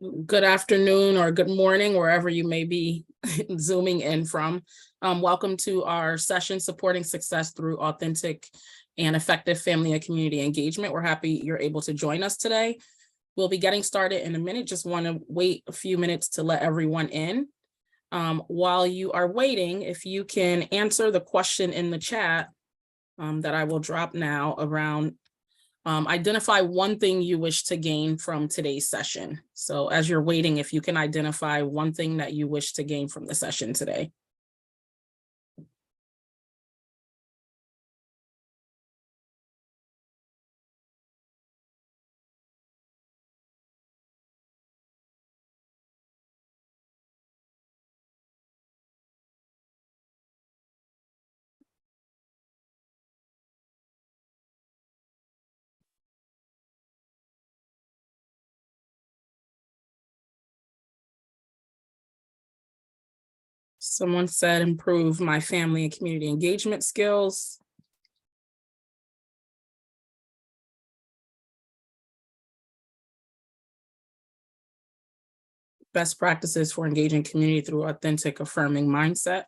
Good afternoon or good morning, wherever you may be zooming in from. Welcome to our session, Supporting Success Through Authentic and Effective Family and Community Engagement. We're happy you're able to join us today. We'll be getting started in a minute. Just want to wait a few minutes to let everyone in. While you are waiting, if you can answer the question in the chat that I will drop now around identify one thing you wish to gain from today's session. So as you're waiting, if you can identify one thing that you wish to gain from the session today. Someone said improve my family and community engagement skills. Best practices for engaging community through authentic, affirming mindset.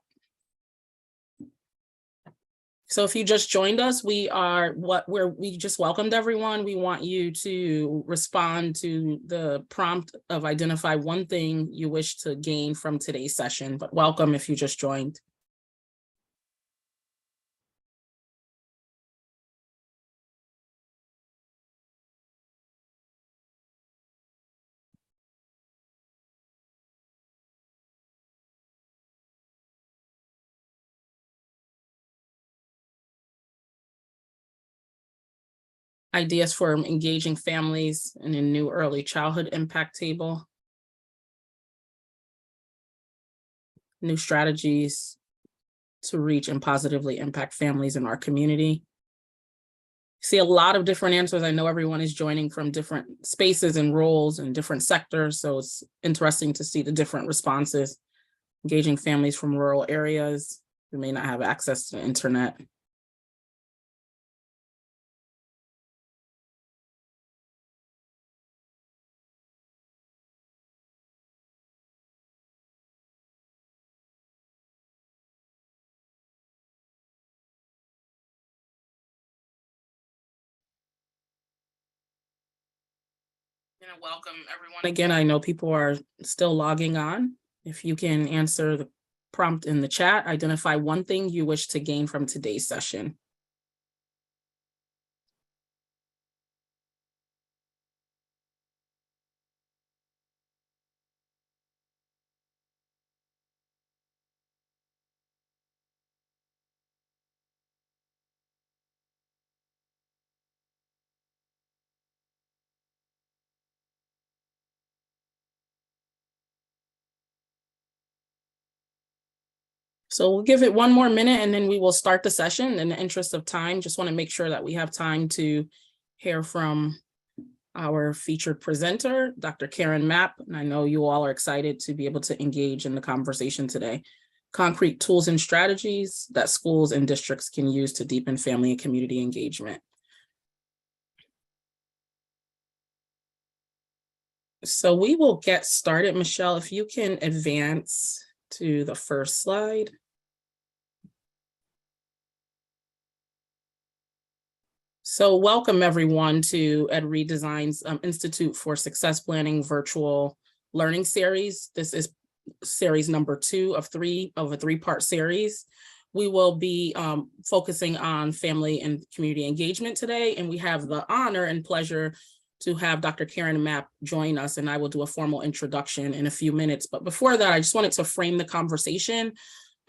So if you just joined us, we just welcomed everyone. We want you to respond to the prompt of identify one thing you wish to gain from today's session, but welcome if you just joined. Ideas for engaging families in a new early childhood impact table. New strategies to reach and positively impact families in our community. See a lot of different answers. I know everyone is joining from different spaces and roles and different sectors, so it's interesting to see the different responses. Engaging families from rural areas who may not have access to the internet. And welcome everyone again. I know people are still logging on. If you can answer the prompt in the chat, identify one thing you wish to gain from today's session. So we'll give it one more minute and then we will start the session. In the interest of time, just want to make sure that we have time to hear from our featured presenter, Dr. Karen Mapp. And I know you all are excited to be able to engage in the conversation today. Concrete tools and strategies that schools and districts can use to deepen family and community engagement. So we will get started. Michelle, if you can advance to the first slide. So welcome everyone to Ed Redesign's Institute for Success Planning virtual learning series. This is series number 2 of a 3-part series. We will be focusing on family and community engagement today, and we have the honor and pleasure to have Dr. Karen Mapp join us, and I will do a formal introduction in a few minutes. But before that, I just wanted to frame the conversation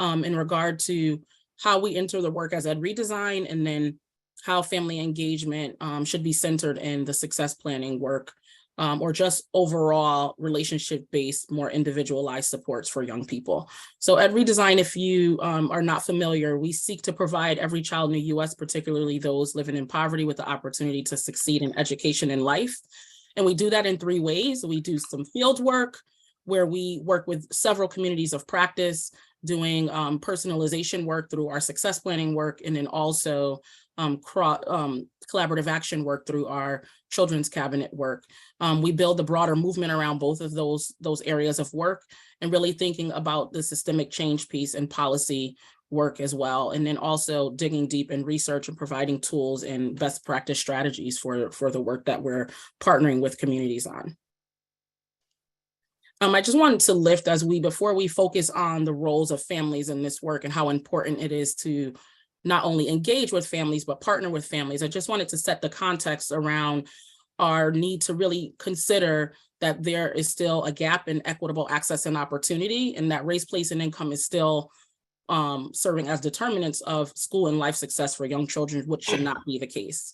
in regard to how we enter the work as Ed Redesign, and then how family engagement should be centered in the success planning work, or just overall relationship-based, more individualized supports for young people. So at Redesign, if you are not familiar, we seek to provide every child in the US, particularly those living in poverty, with the opportunity to succeed in education and life. And we do that in 3 ways. We do some field work, where we work with several communities of practice, doing personalization work through our success planning work, and then also collaborative action work through our children's cabinet work. We build the broader movement around both of those areas of work, and really thinking about the systemic change piece and policy work as well. And then also digging deep in research and providing tools and best practice strategies for the work that we're partnering with communities on. I just wanted to lift before we focus on the roles of families in this work and how important it is to not only engage with families, but partner with families. I just wanted to set the context around our need to really consider that there is still a gap in equitable access and opportunity, and that race, place, and income is still serving as determinants of school and life success for young children, which should not be the case.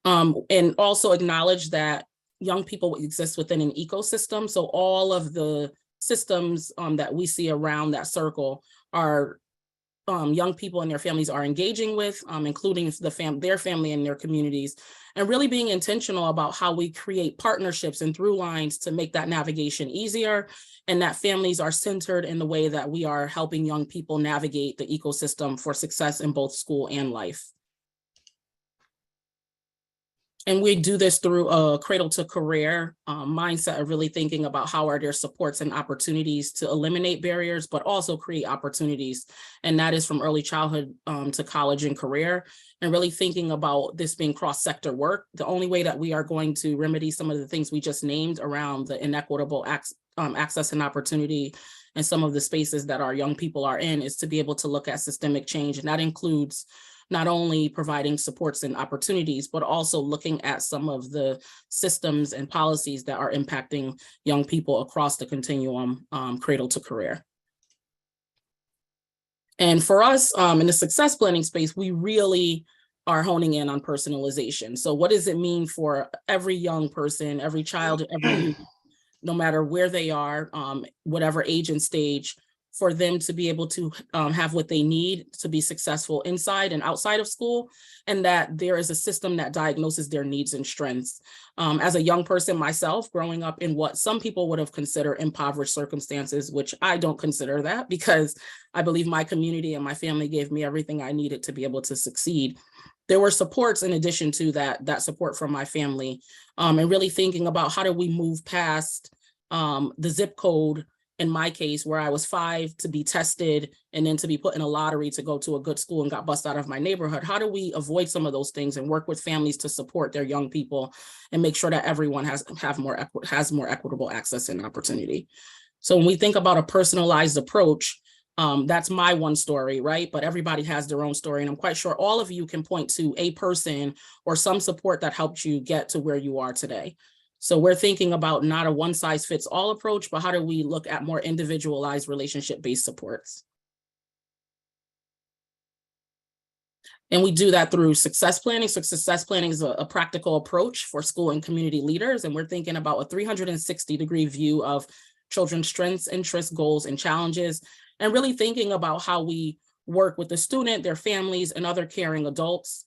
And also acknowledge that young people exist within an ecosystem. So all of the systems that we see around that circle are young people and their families are engaging with, including their family and their communities, and really being intentional about how we create partnerships and through lines to make that navigation easier, and that families are centered in the way that we are helping young people navigate the ecosystem for success in both school and life. And we do this through a cradle to career mindset of really thinking about how are there supports and opportunities to eliminate barriers, but also create opportunities. And that is from early childhood to college and career, and really thinking about this being cross-sector work. The only way that we are going to remedy some of the things we just named around the inequitable access and opportunity and some of the spaces that our young people are in is to be able to look at systemic change. And that includes not only providing supports and opportunities, but also looking at some of the systems and policies that are impacting young people across the continuum, cradle to career. And for us in the success planning space, we really are honing in on personalization. So what does it mean for every young person, every child, every youth, no matter where they are, whatever age and stage, for them to be able to have what they need to be successful inside and outside of school, and that there is a system that diagnoses their needs and strengths. As a young person myself, growing up in what some people would have considered impoverished circumstances, which I don't consider that, because I believe my community and my family gave me everything I needed to be able to succeed. There were supports in addition to that support from my family, and really thinking about how do we move past the zip code, in my case, where I was 5 to be tested and then to be put in a lottery to go to a good school and got bussed out of my neighborhood. How do we avoid some of those things and work with families to support their young people and make sure that everyone has more equitable access and opportunity? So when we think about a personalized approach, that's my one story, right? But everybody has their own story. And I'm quite sure all of you can point to a person or some support that helped you get to where you are today. So we're thinking about not a one size fits all approach, but how do we look at more individualized relationship-based supports? And we do that through success planning. So success planning is a practical approach for school and community leaders. And we're thinking about a 360-degree view of children's strengths, interests, goals, and challenges, and really thinking about how we work with the student, their families, and other caring adults,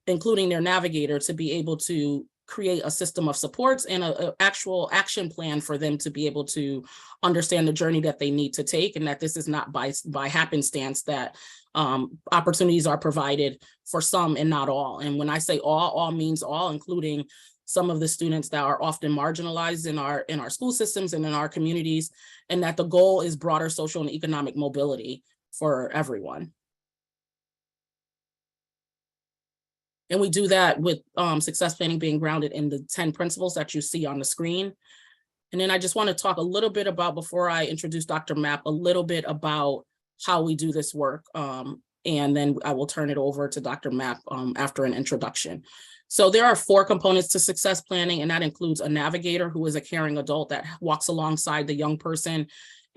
including their navigator, to be able to create a system of supports and an actual action plan for them to be able to understand the journey that they need to take, and that this is not by happenstance that opportunities are provided for some and not all. And when I say all means all, including some of the students that are often marginalized in our school systems and in our communities, and that the goal is broader social and economic mobility for everyone. And we do that with success planning being grounded in the 10 principles that you see on the screen. And then I just want to talk a little bit about, before I introduce Dr. Mapp, a little bit about how we do this work. And then I will turn it over to Dr. Mapp after an introduction. So there are 4 components to success planning, and that includes a navigator, who is a caring adult that walks alongside the young person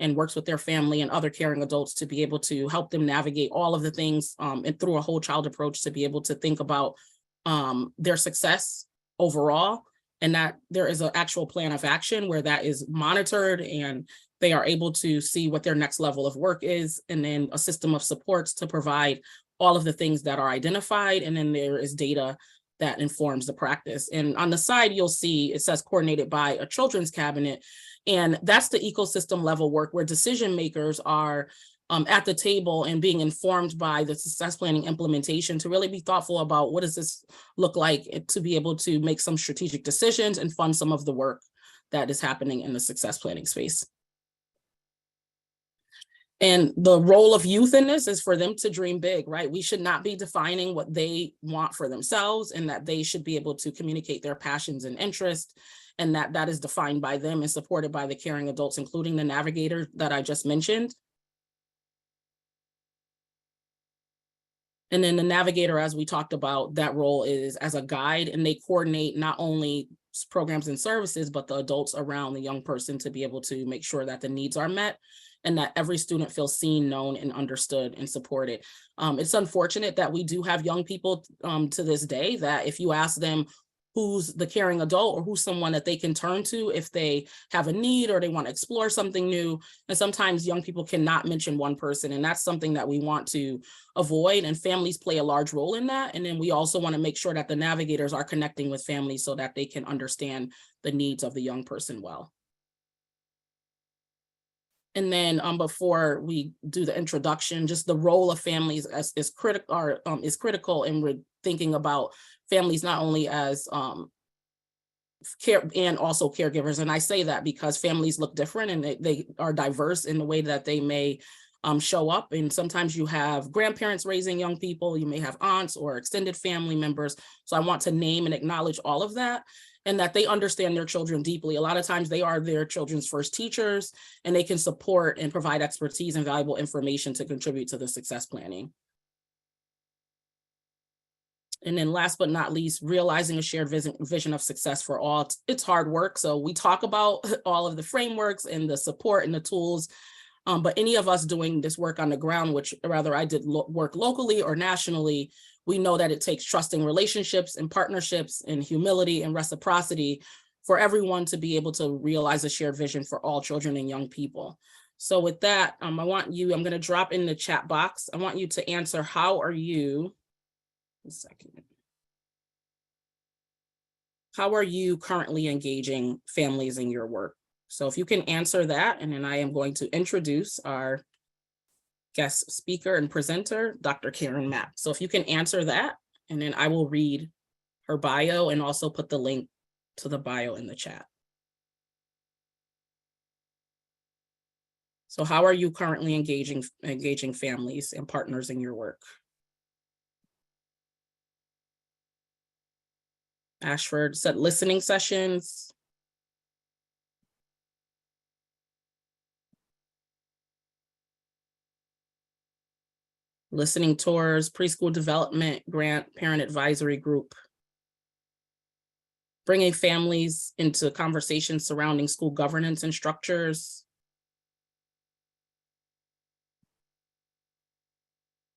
and works with their family and other caring adults to be able to help them navigate all of the things and through a whole child approach to be able to think about their success overall, and that there is an actual plan of action where that is monitored and they are able to see what their next level of work is, and then a system of supports to provide all of the things that are identified. And then there is data that informs the practice. And on the side, you'll see it says coordinated by a children's cabinet. And that's the ecosystem level work where decision makers are at the table and being informed by the success planning implementation to really be thoughtful about what does this look like to be able to make some strategic decisions and fund some of the work that is happening in the success planning space. And the role of youth in this is for them to dream big, right? We should not be defining what they want for themselves, and that they should be able to communicate their passions and interests, and that is defined by them and supported by the caring adults, including the navigator that I just mentioned. And then the navigator, as we talked about, that role is as a guide, and they coordinate not only programs and services, but the adults around the young person to be able to make sure that the needs are met and that every student feels seen, known, and understood and supported. It's unfortunate that we do have young people to this day that if you ask them who's the caring adult or who's someone that they can turn to if they have a need or they want to explore something new, and sometimes young people cannot mention one person, and that's something that we want to avoid, and families play a large role in that. And then we also want to make sure that the navigators are connecting with families so that they can understand the needs of the young person well. And then before we do the introduction, just the role of families is critical, and we're thinking about families not only as care and also caregivers. And I say that because families look different and they are diverse in the way that they may show up. And sometimes you have grandparents raising young people, you may have aunts or extended family members. So I want to name and acknowledge all of that, and that they understand their children deeply. A lot of times they are their children's first teachers, and they can support and provide expertise and valuable information to contribute to the success planning. And then last but not least, realizing a shared vision of success for all. It's hard work. So we talk about all of the frameworks and the support and the tools, but any of us doing this work on the ground, which rather I did work locally or nationally, we know that it takes trusting relationships and partnerships and humility and reciprocity for everyone to be able to realize a shared vision for all children and young people. So with that, I'm going to drop in the chat box. I want you to answer, how are you currently engaging families in your work? So if you can answer that, and then I am going to introduce our guest speaker and presenter, Dr. Karen Mapp. So if you can answer that, and then I will read her bio and also put the link to the bio in the chat. So how are you currently engaging families and partners in your work? Ashford said listening sessions. Listening tours, preschool development grant, parent advisory group. Bringing families into conversations surrounding school governance and structures.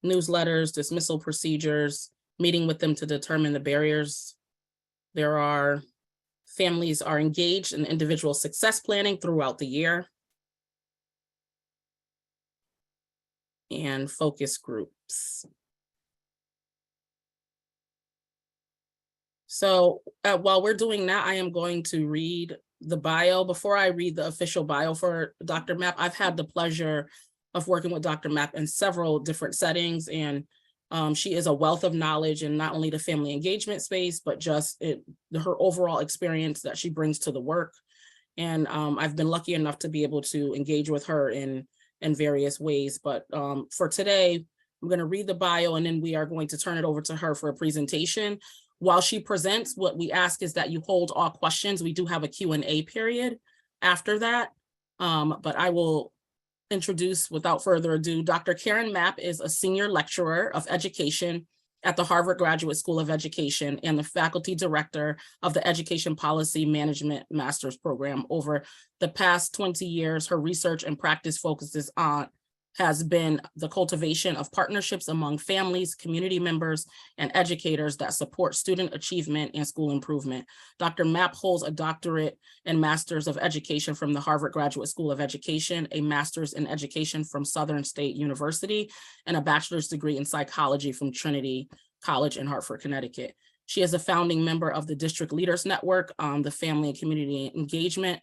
Newsletters, dismissal procedures, meeting with them to determine the barriers. Families are engaged in individual success planning throughout the year. And focus groups. So while we're doing that, I am going to read the bio. Before I read the official bio for Dr. Mapp, I've had the pleasure of working with Dr. Mapp in several different settings, and she is a wealth of knowledge in not only the family engagement space, but just her overall experience that she brings to the work. And I've been lucky enough to be able to engage with her in various ways. But for today, I'm going to read the bio, and then we are going to turn it over to her for a presentation. While she presents, what we ask is that you hold all questions. We do have a Q&A period after that, but I will introduce, without further ado, Dr. Karen Mapp is a senior lecturer of education at the Harvard Graduate School of Education and the faculty director of the Education Policy Management Master's Program. Over the past 20 years, her research and practice has been the cultivation of partnerships among families, community members, and educators that support student achievement and school improvement. Dr. Mapp holds a doctorate and master's of education from the Harvard Graduate School of Education, a master's in education from Southern State University, and a bachelor's degree in psychology from Trinity College in Hartford, Connecticut. She is a founding member of the District Leaders Network, the Family and Community Engagement,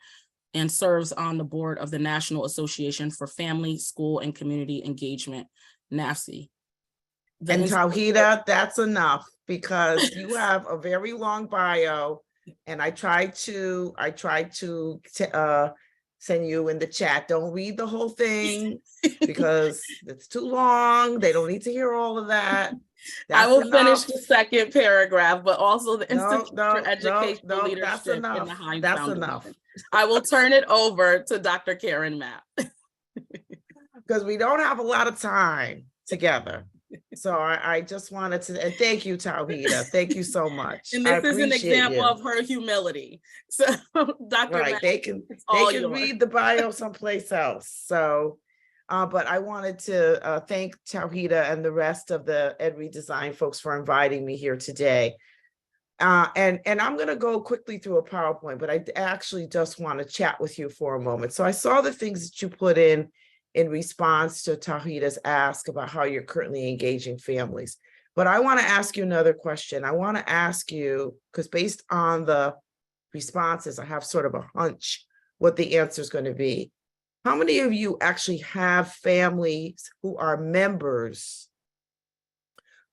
and serves on the board of the National Association for Family, School, and Community Engagement, NAFSE. And Tauhida, that's enough, because you have a very long bio, and I tried to send you in the chat. Don't read the whole thing because it's too long. They don't need to hear all of that. I will finish the second paragraph, but also the Institute for Educational Leadership that's enough. in the Heinz That's Foundation. enough. I will turn it over to Dr. Karen Mapp. Because we don't have a lot of time together. So I just wanted to, and thank you, Tauhida. Thank you so much. And this is an example of her humility. So, Dr. Right, Mapp, they can read the bio someplace else. So, but I wanted to thank Tauhida and the rest of the Ed Redesign folks for inviting me here today. And I'm going to go quickly through a PowerPoint, but I actually just want to chat with you for a moment. So I saw the things that you put in response to Tauhida's ask about how you're currently engaging families. But I want to ask you another question. I want to ask you, because based on the responses, I have sort of a hunch what the answer is going to be. How many of you actually have families who are members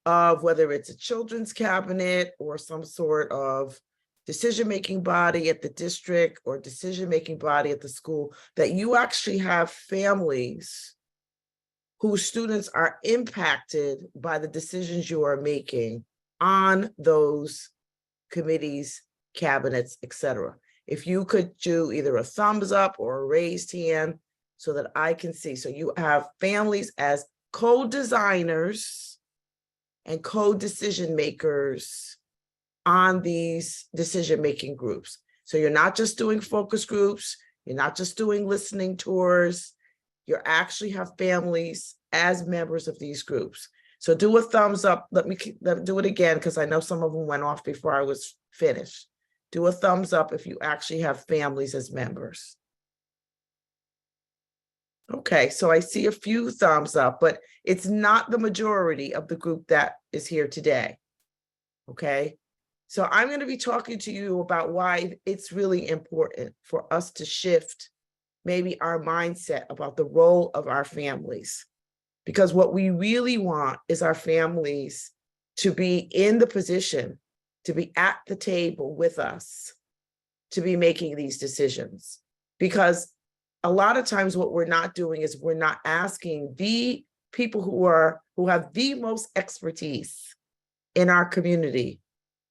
of, whether it's a children's cabinet or some sort of decision-making body at the district or decision-making body at the school, that you actually have families whose students are impacted by the decisions you are making on those committees, cabinets, etc.? If you could do either a thumbs up or a raised hand so that I can see. So you have families as co-designers and co-decision makers on these decision-making groups. So you're not just doing focus groups, you're not just doing listening tours, you actually have families as members of these groups. So do a thumbs up. Let me do it again, because I know some of them went off before I was finished. Do a thumbs up if you actually have families as members. Okay, so I see a few thumbs up, but it's not the majority of the group that is here today. Okay, so I'm going to be talking to you about why it's really important for us to shift maybe our mindset about the role of our families. Because what we really want is our families to be in the position, to be at the table with us, to be making these decisions. Because a lot of times what we're not doing is we're not asking the people who have the most expertise in our community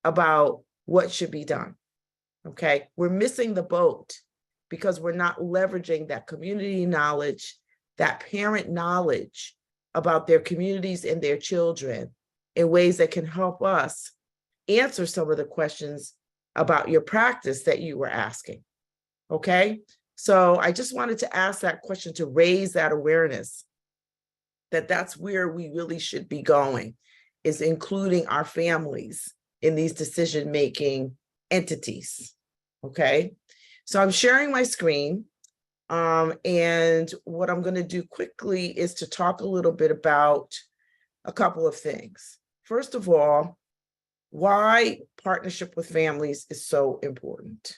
about what should be done. Okay, we're missing the boat because we're not leveraging that community knowledge, that parent knowledge about their communities and their children in ways that can help us answer some of the questions about your practice that you were asking. Okay, so I just wanted to ask that question to raise that awareness that that's where we really should be going, is including our families in these decision-making entities. Okay, so I'm sharing my screen. And what I'm going to do quickly is to talk a little bit about a couple of things. First of all, why partnership with families is so important.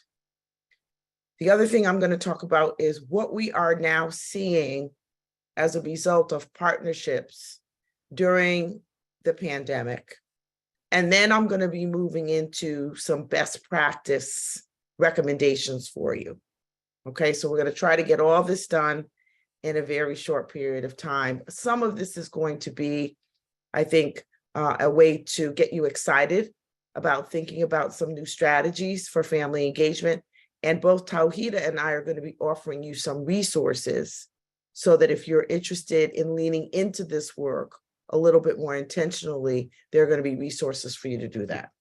The other thing I'm going to talk about is what we are now seeing as a result of partnerships during the pandemic. And then I'm going to be moving into some best practice recommendations for you. Okay, so we're going to try to get all this done in a very short period of time. Some of this is going to be, I think, a way to get you excited about thinking about some new strategies for family engagement. And both Tauhida and I are going to be offering you some resources so that if you're interested in leaning into this work a little bit more intentionally, there are going to be resources for you to do that.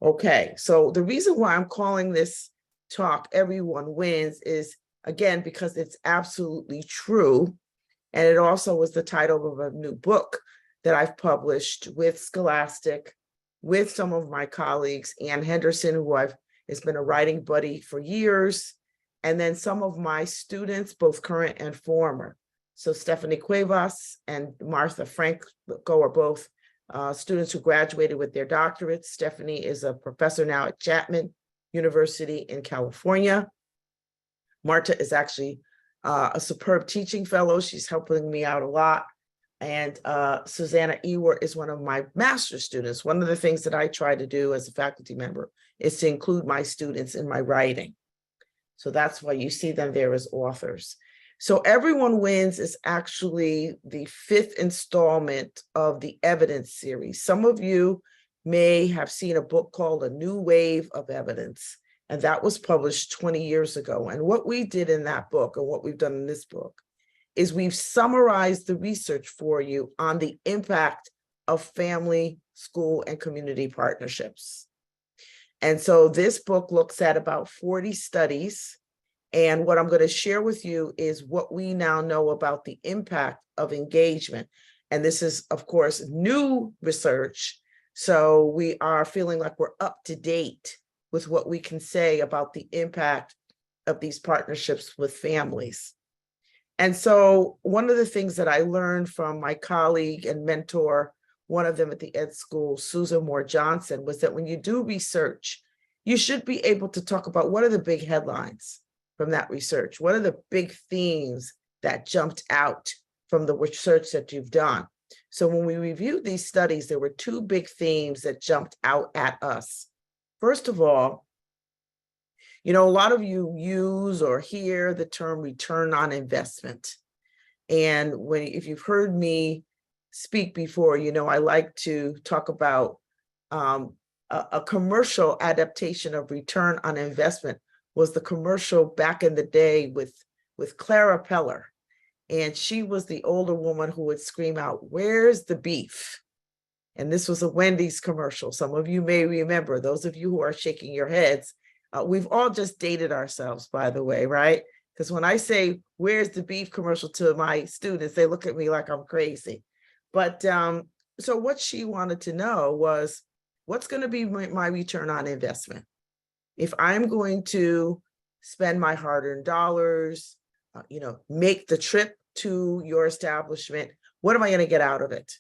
Okay, so the reason why I'm calling this talk Everyone Wins is, again, because it's absolutely true. And it also was the title of a new book that I've published with Scholastic, with some of my colleagues, Ann Henderson, who has been a writing buddy for years, and then some of my students, both current and former. So Stephanie Cuevas and Martha Franco are both students who graduated with their doctorates. Stephanie is a professor now at Chapman University in California. Marta is actually a superb teaching fellow. She's helping me out a lot. And Susanna Ewart is one of my master's students. One of the things that I try to do as a faculty member is to include my students in my writing. So that's why you see them there as authors. So Everyone Wins is actually the 5th installment of the evidence series. Some of you may have seen a book called A New Wave of Evidence, and that was published 20 years ago. And what we did in that book, and what we've done in this book, is we've summarized the research for you on the impact of family, school, and community partnerships. And so this book looks at about 40 studies. And what I'm going to share with you is what we now know about the impact of engagement. And this is, of course, new research. So we are feeling like we're up to date with what we can say about the impact of these partnerships with families. And so one of the things that I learned from my colleague and mentor, one of them at the Ed School, Susan Moore Johnson, was that when you do research, you should be able to talk about what are the big headlines from that research. What are the big themes that jumped out from the research that you've done? So when we reviewed these studies, there were 2 big themes that jumped out at us. First of all, you know, a lot of you use or hear the term return on investment. And if you've heard me speak before, you know, I like to talk about a commercial adaptation of return on investment was the commercial back in the day with Clara Peller. And she was the older woman who would scream out, "Where's the beef?" And this was a Wendy's commercial. Some of you may remember, those of you who are shaking your heads, we've all just dated ourselves, by the way, right? Because when I say, "Where's the beef?" commercial to my students, they look at me like I'm crazy. But so what she wanted to know was, what's going to be my return on investment? If I'm going to spend my hard-earned dollars, you know, make the trip to your establishment, what am I going to get out of it?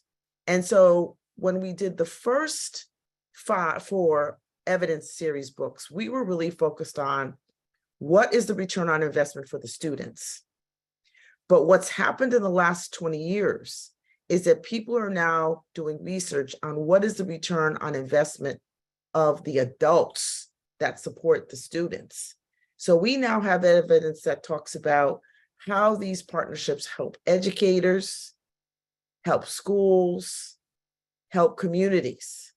And so when we did the first 4 evidence series books, we were really focused on what is the return on investment for the students. But what's happened in the last 20 years is that people are now doing research on what is the return on investment of the adults that support the students. So we now have evidence that talks about how these partnerships help educators, help schools, help communities.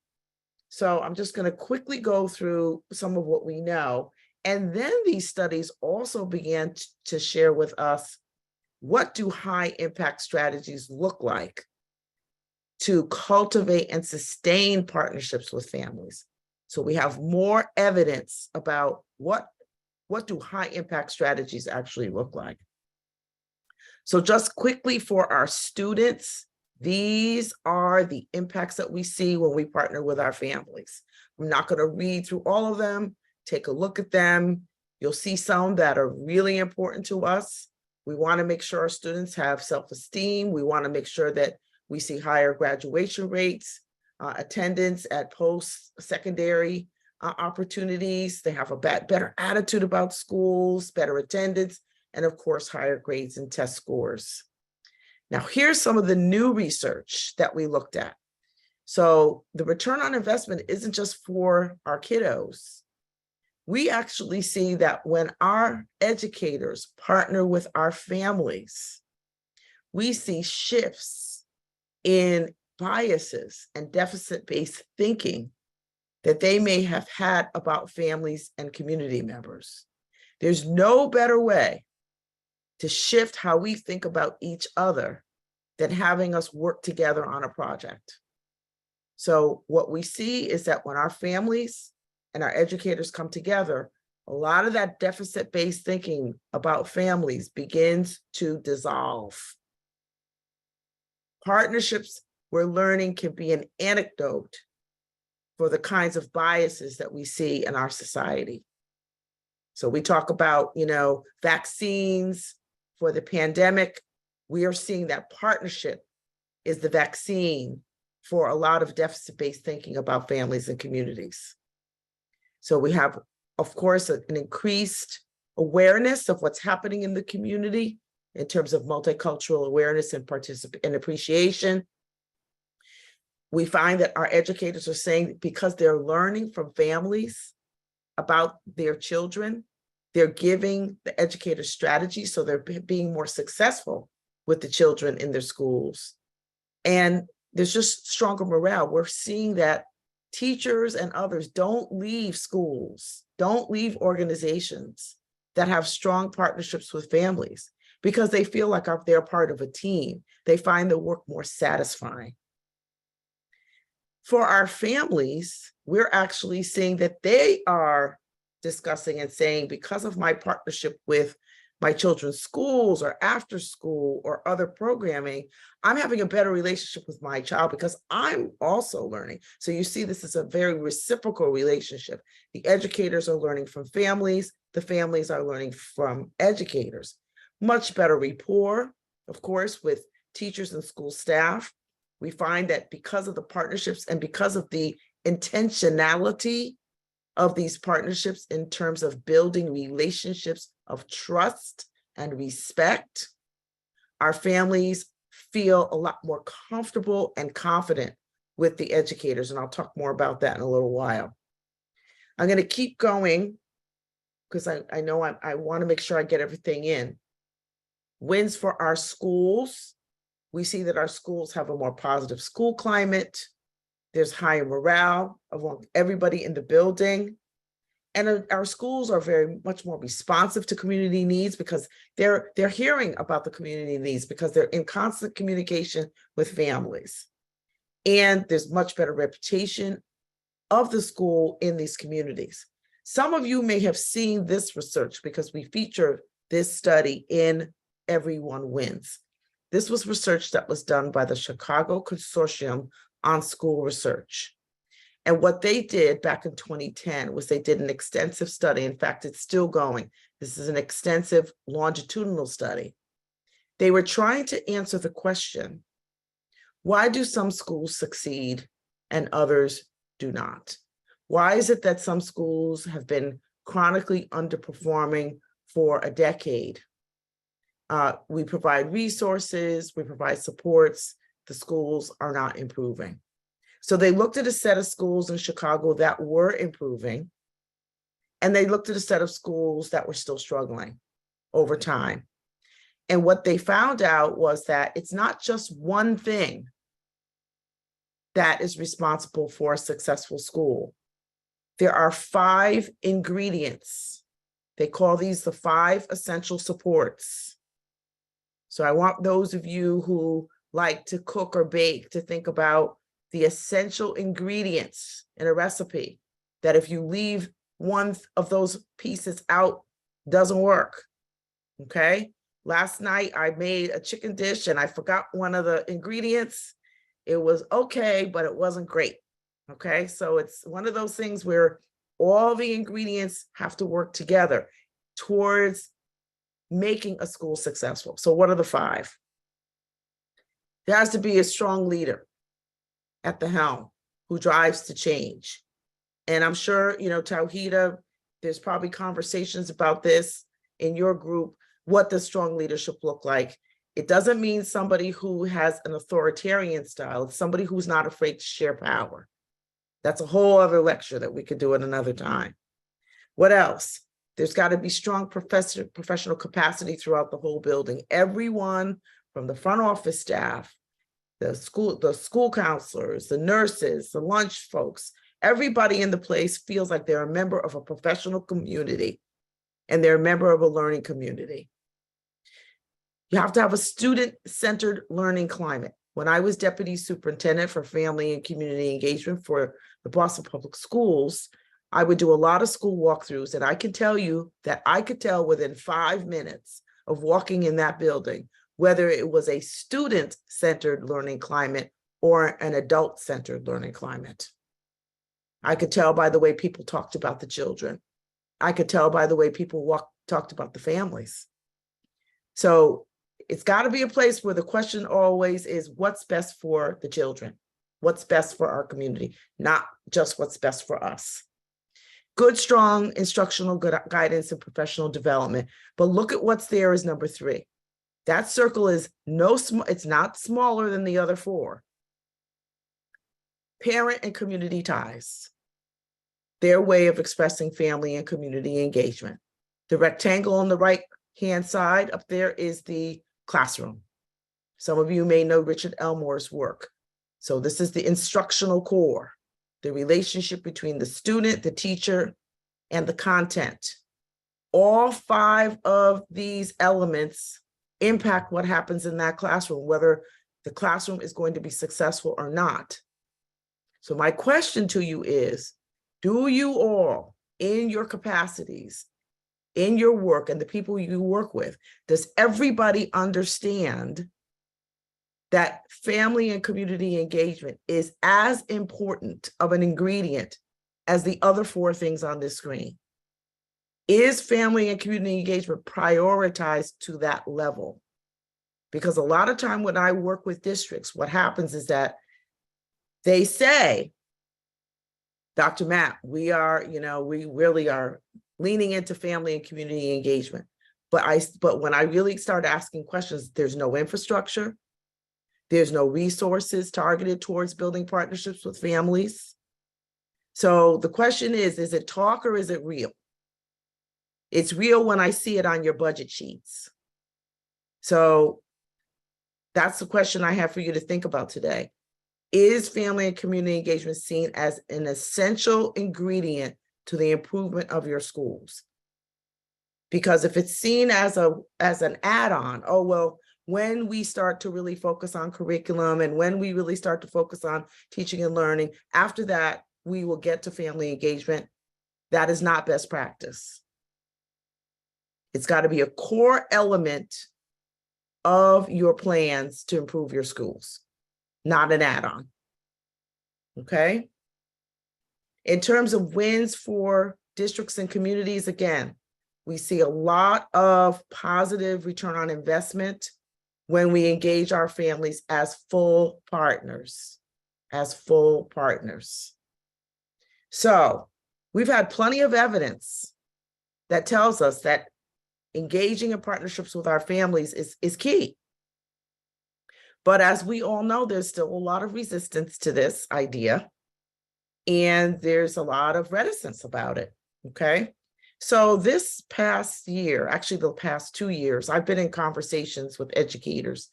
So I'm just going to quickly go through some of what we know. And then these studies also began to share with us, what do high impact strategies look like to cultivate and sustain partnerships with families? So we have more evidence about what do high impact strategies actually look like. So just quickly for our students, these are the impacts that we see when we partner with our families. I'm not going to read through all of them. Take a look at them. You'll see some that are really important to us. We want to make sure our students have self-esteem. We want to make sure that we see higher graduation rates, attendance at post-secondary opportunities. They have a better attitude about schools, better attendance, and of course, higher grades and test scores. Now, here's some of the new research that we looked at. So the return on investment isn't just for our kiddos. We actually see that when our educators partner with our families, we see shifts in biases and deficit-based thinking that they may have had about families and community members. There's no better way to shift how we think about each other than having us work together on a project. So what we see is that when our families and our educators come together, a lot of that deficit-based thinking about families begins to dissolve. Partnerships, we're learning, can be an antidote for the kinds of biases that we see in our society. So we talk about, you know, vaccines for the pandemic. We are seeing that partnership is the vaccine for a lot of deficit-based thinking about families and communities. So we have, of course, an increased awareness of what's happening in the community in terms of multicultural awareness and and appreciation. We find that our educators are saying because they're learning from families about their children, they're giving the educators strategies, so they're being more successful with the children in their schools. And there's just stronger morale. We're seeing that teachers and others don't leave schools, don't leave organizations that have strong partnerships with families because they feel like they're part of a team. They find the work more satisfying. For our families, we're actually seeing that they are discussing and saying, because of my partnership with my children's schools or after school or other programming, I'm having a better relationship with my child because I'm also learning. So you see, this is a very reciprocal relationship. The educators are learning from families. The families are learning from educators. Much better rapport, of course, with teachers and school staff. We find that because of the partnerships and because of the intentionality of these partnerships in terms of building relationships of trust and respect, our families feel a lot more comfortable and confident with the educators. And I'll talk more about that in a little while. I'm going to keep going because I know I want to make sure I get everything in. Wins for our schools. We see that our schools have a more positive school climate. There's higher morale among everybody in the building. And our schools are very much more responsive to community needs because they're hearing about the community needs because they're in constant communication with families. And there's much better reputation of the school in these communities. Some of you may have seen this research because we featured this study in Everyone Wins. This was research that was done by the Chicago Consortium on School Research. And what they did back in 2010 was they did an extensive study. In fact, it's still going. This is an extensive longitudinal study. They were trying to answer the question, why do some schools succeed and others do not? Why is it that some schools have been chronically underperforming for a decade? We provide resources, we provide supports, the schools are not improving. So they looked at a set of schools in Chicago that were improving, and they looked at a set of schools that were still struggling over time. And what they found out was that it's not just one thing that is responsible for a successful school. There are 5 ingredients. They call these the 5 essential supports. So I want those of you who like to cook or bake to think about the essential ingredients in a recipe, that if you leave one of those pieces out, doesn't work, okay? Last night I made a chicken dish and I forgot one of the ingredients. It was okay, but it wasn't great, okay? So it's one of those things where all the ingredients have to work together towards making a school successful. So what are the 5? There has to be a strong leader at the helm who drives the change. And I'm sure, you know, Tawhida, there's probably conversations about this in your group. What does strong leadership look like? It doesn't mean somebody who has an authoritarian style. It's somebody who's not afraid to share power. That's a whole other lecture that we could do at another time. What else? There's got to be strong professional capacity throughout the whole building. Everyone from the front office staff, the school counselors, the nurses, the lunch folks, everybody in the place feels like they're a member of a professional community and they're a member of a learning community. You have to have a student-centered learning climate. When I was deputy superintendent for family and community engagement for the Boston Public Schools, I would do a lot of school walkthroughs, and I can tell you that I could tell within 5 minutes of walking in that building whether it was a student-centered learning climate or an adult-centered learning climate. I could tell by the way people talked about the children. I could tell by the way people talked about the families. So it's got to be a place where the question always is, what's best for the children? what's best for our community, not just what's best for us. Good, strong instructional guidance and professional development. But look at what's there as number 3. That circle is it's not smaller than the other 4. Parent and community ties, their way of expressing family and community engagement. The rectangle on the right-hand side up there is the classroom. Some of you may know Richard Elmore's work. So this is the instructional core, the relationship between the student, the teacher, and the content. All 5 of these elements impact what happens in that classroom, whether the classroom is going to be successful or not. So my question to you is, do you all, in your capacities, in your work and the people you work with, does everybody understand that family and community engagement is as important of an ingredient as the other 4 things on this screen? Is family and community engagement prioritized to that level? Because a lot of time when I work with districts, what happens is that they say, Dr. Mapp, we really are leaning into family and community engagement. But when I really start asking questions, there's no infrastructure. There's no resources targeted towards building partnerships with families. So the question is it talk or is it real? It's real when I see it on your budget sheets. So that's the question I have for you to think about today. Is family and community engagement seen as an essential ingredient to the improvement of your schools? Because if it's seen as an add-on, oh, well, when we start to really focus on curriculum and when we really start to focus on teaching and learning, after that, we will get to family engagement. That is not best practice. It's got to be a core element of your plans to improve your schools, not an add-on. Okay? In terms of wins for districts and communities, again, we see a lot of positive return on investment when we engage our families as full partners, So we've had plenty of evidence that tells us that engaging in partnerships with our families is key. But as we all know, there's still a lot of resistance to this idea, and there's a lot of reticence about it, okay? So this past year, actually the past 2 years, I've been in conversations with educators.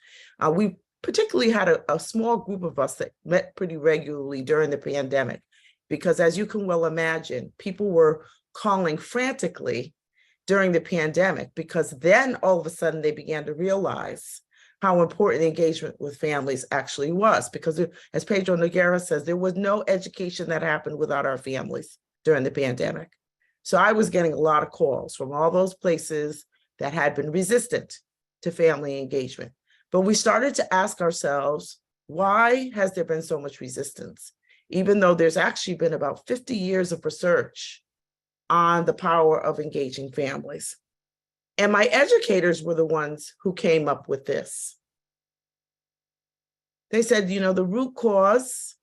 We particularly had a small group of us that met pretty regularly during the pandemic, because as you can well imagine, people were calling frantically during the pandemic, because then all of a sudden they began to realize how important engagement with families actually was, because as Pedro Noguera says, there was no education that happened without our families during the pandemic. So I was getting a lot of calls from all those places that had been resistant to family engagement. But we started to ask ourselves, why has there been so much resistance? Even though there's actually been about 50 years of research on the power of engaging families. And my educators were the ones who came up with this. They said, the root cause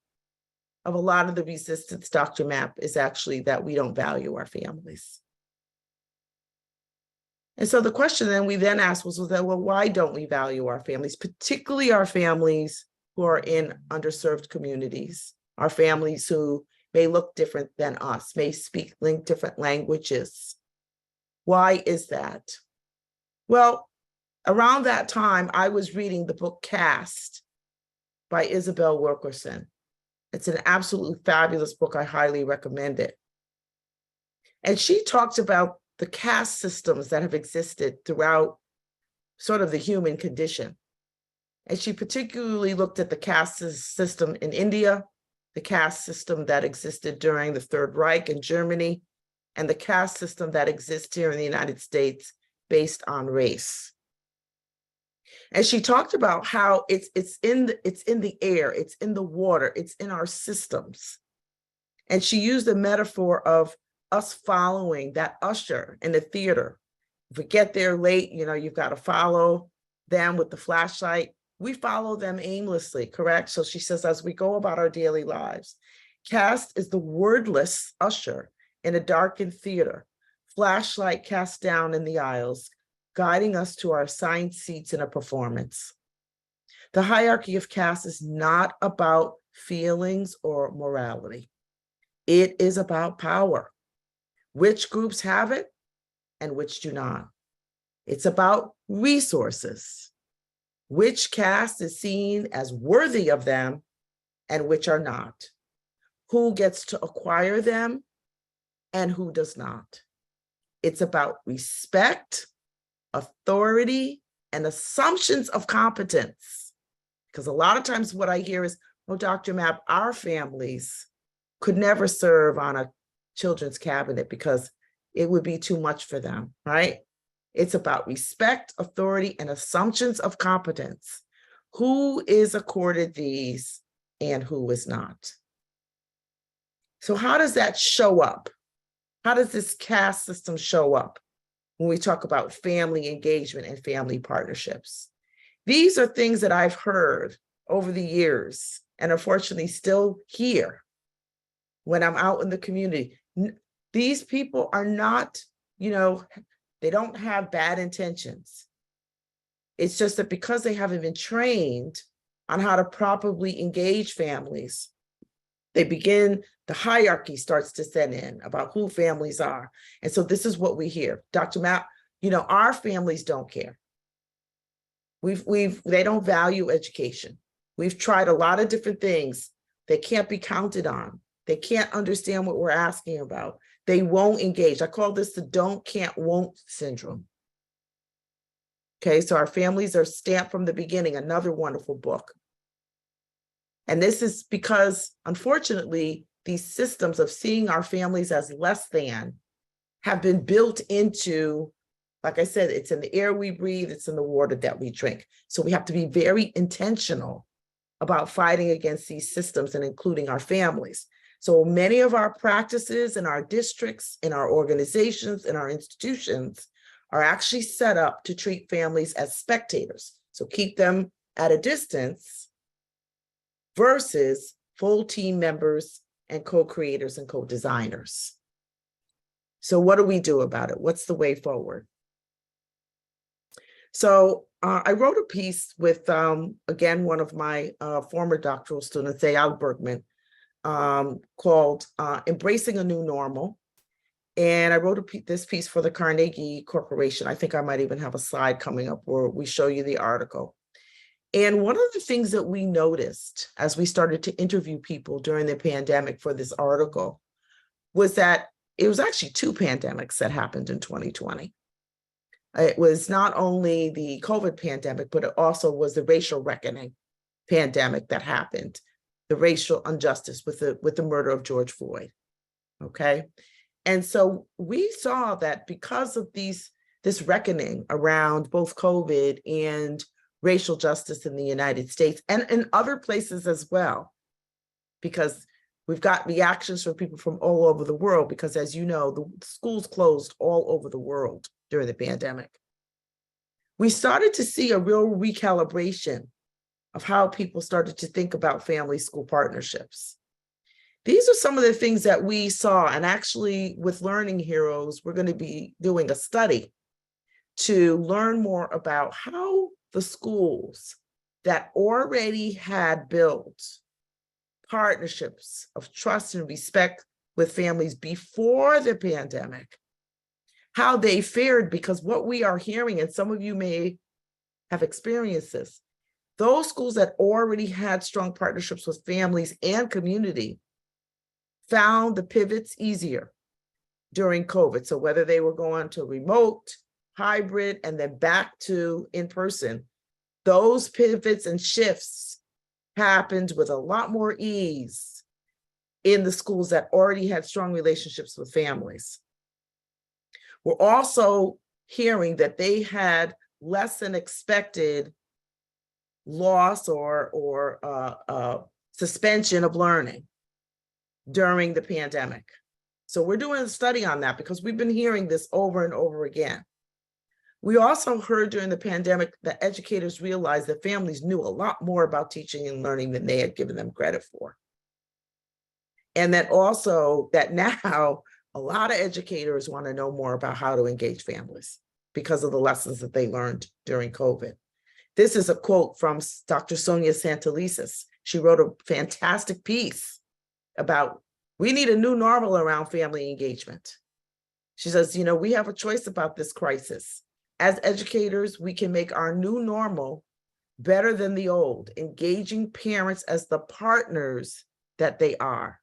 of a lot of the resistance, Dr. Mapp, is actually that we don't value our families. And so the question then we then asked was that, well, why don't we value our families, particularly our families who are in underserved communities, our families who may look different than us, may speak different languages? Why is that? Well, around that time, I was reading the book Caste by Isabel Wilkerson. It's an absolutely fabulous book. I highly recommend it. And she talks about the caste systems that have existed throughout sort of the human condition. And she particularly looked at the caste system in India, the caste system that existed during the Third Reich in Germany, and the caste system that exists here in the United States based on race. And she talked about how it's in the air, it's in the water, it's in our systems. And she used the metaphor of us following that usher in the theater. If we get there late, you've got to follow them with the flashlight. we follow them aimlessly, correct? So she says, as we go about our daily lives, caste is the wordless usher in a darkened theater, flashlight cast down in the aisles, guiding us to our assigned seats in a performance. The hierarchy of caste is not about feelings or morality. It is about power. Which groups have it and which do not. It's about resources. Which caste is seen as worthy of them and which are not. Who gets to acquire them and who does not. It's about respect, authority, and assumptions of competence. Because a lot of times what I hear is, oh, Dr. Mapp, our families could never serve on a children's cabinet because it would be too much for them, right? It's about respect, authority, and assumptions of competence. Who is accorded these and who is not? So how does that show up? How does this caste system show up when we talk about family engagement and family partnerships? These are things that I've heard over the years and unfortunately still hear when I'm out in the community. These people are not, they don't have bad intentions. It's just that because they haven't been trained on how to properly engage families, the hierarchy starts to set in about who families are. And so this is what we hear. Dr. Mapp, our families don't care. They don't value education. We've tried a lot of different things. They can't be counted on. They can't understand what we're asking about. They won't engage. I call this the don't, can't, won't syndrome. Okay, so our families are stamped from the beginning, another wonderful book. And this is because, unfortunately, these systems of seeing our families as less than have been built into, like I said, it's in the air we breathe, it's in the water that we drink. So we have to be very intentional about fighting against these systems and including our families. So many of our practices in our districts, in our organizations, in our institutions are actually set up to treat families as spectators. So keep them at a distance versus full team members and co-creators and co-designers. So what do we do about it? What's the way forward? So I wrote a piece with, again, one of my former doctoral students, Eyal Bergman, called Embracing a New Normal. And I wrote this piece for the Carnegie Corporation. I think I might even have a slide coming up where we show you the article. And one of the things that we noticed as we started to interview people during the pandemic for this article was that it was actually two pandemics that happened in 2020. It was not only the COVID pandemic, but it also was the racial reckoning pandemic that happened, the racial injustice with the murder of George Floyd, okay? And so we saw that because of this reckoning around both COVID and racial justice in the United States and in other places as well, because we've got reactions from people from all over the world, because as you know, the schools closed all over the world during the pandemic. We started to see a real recalibration of how people started to think about family-school partnerships. These are some of the things that we saw, and actually with Learning Heroes, we're going to be doing a study to learn more about how the schools that already had built partnerships of trust and respect with families before the pandemic, how they fared, because what we are hearing, and some of you may have experienced this, those schools that already had strong partnerships with families and community found the pivots easier during COVID. So whether they were going to remote, hybrid, and then back to in-person, those pivots and shifts happened with a lot more ease in the schools that already had strong relationships with families. We're also hearing that they had less than expected loss or suspension of learning during the pandemic. So we're doing a study on that because we've been hearing this over and over again. We also heard during the pandemic that educators realized that families knew a lot more about teaching and learning than they had given them credit for. And that also that now a lot of educators want to know more about how to engage families because of the lessons that they learned during COVID. This is a quote from Dr. Sonia Santelises. She wrote a fantastic piece about we need a new normal around family engagement. She says, you know, we have a choice about this crisis. As educators, we can make our new normal better than the old, engaging parents as the partners that they are.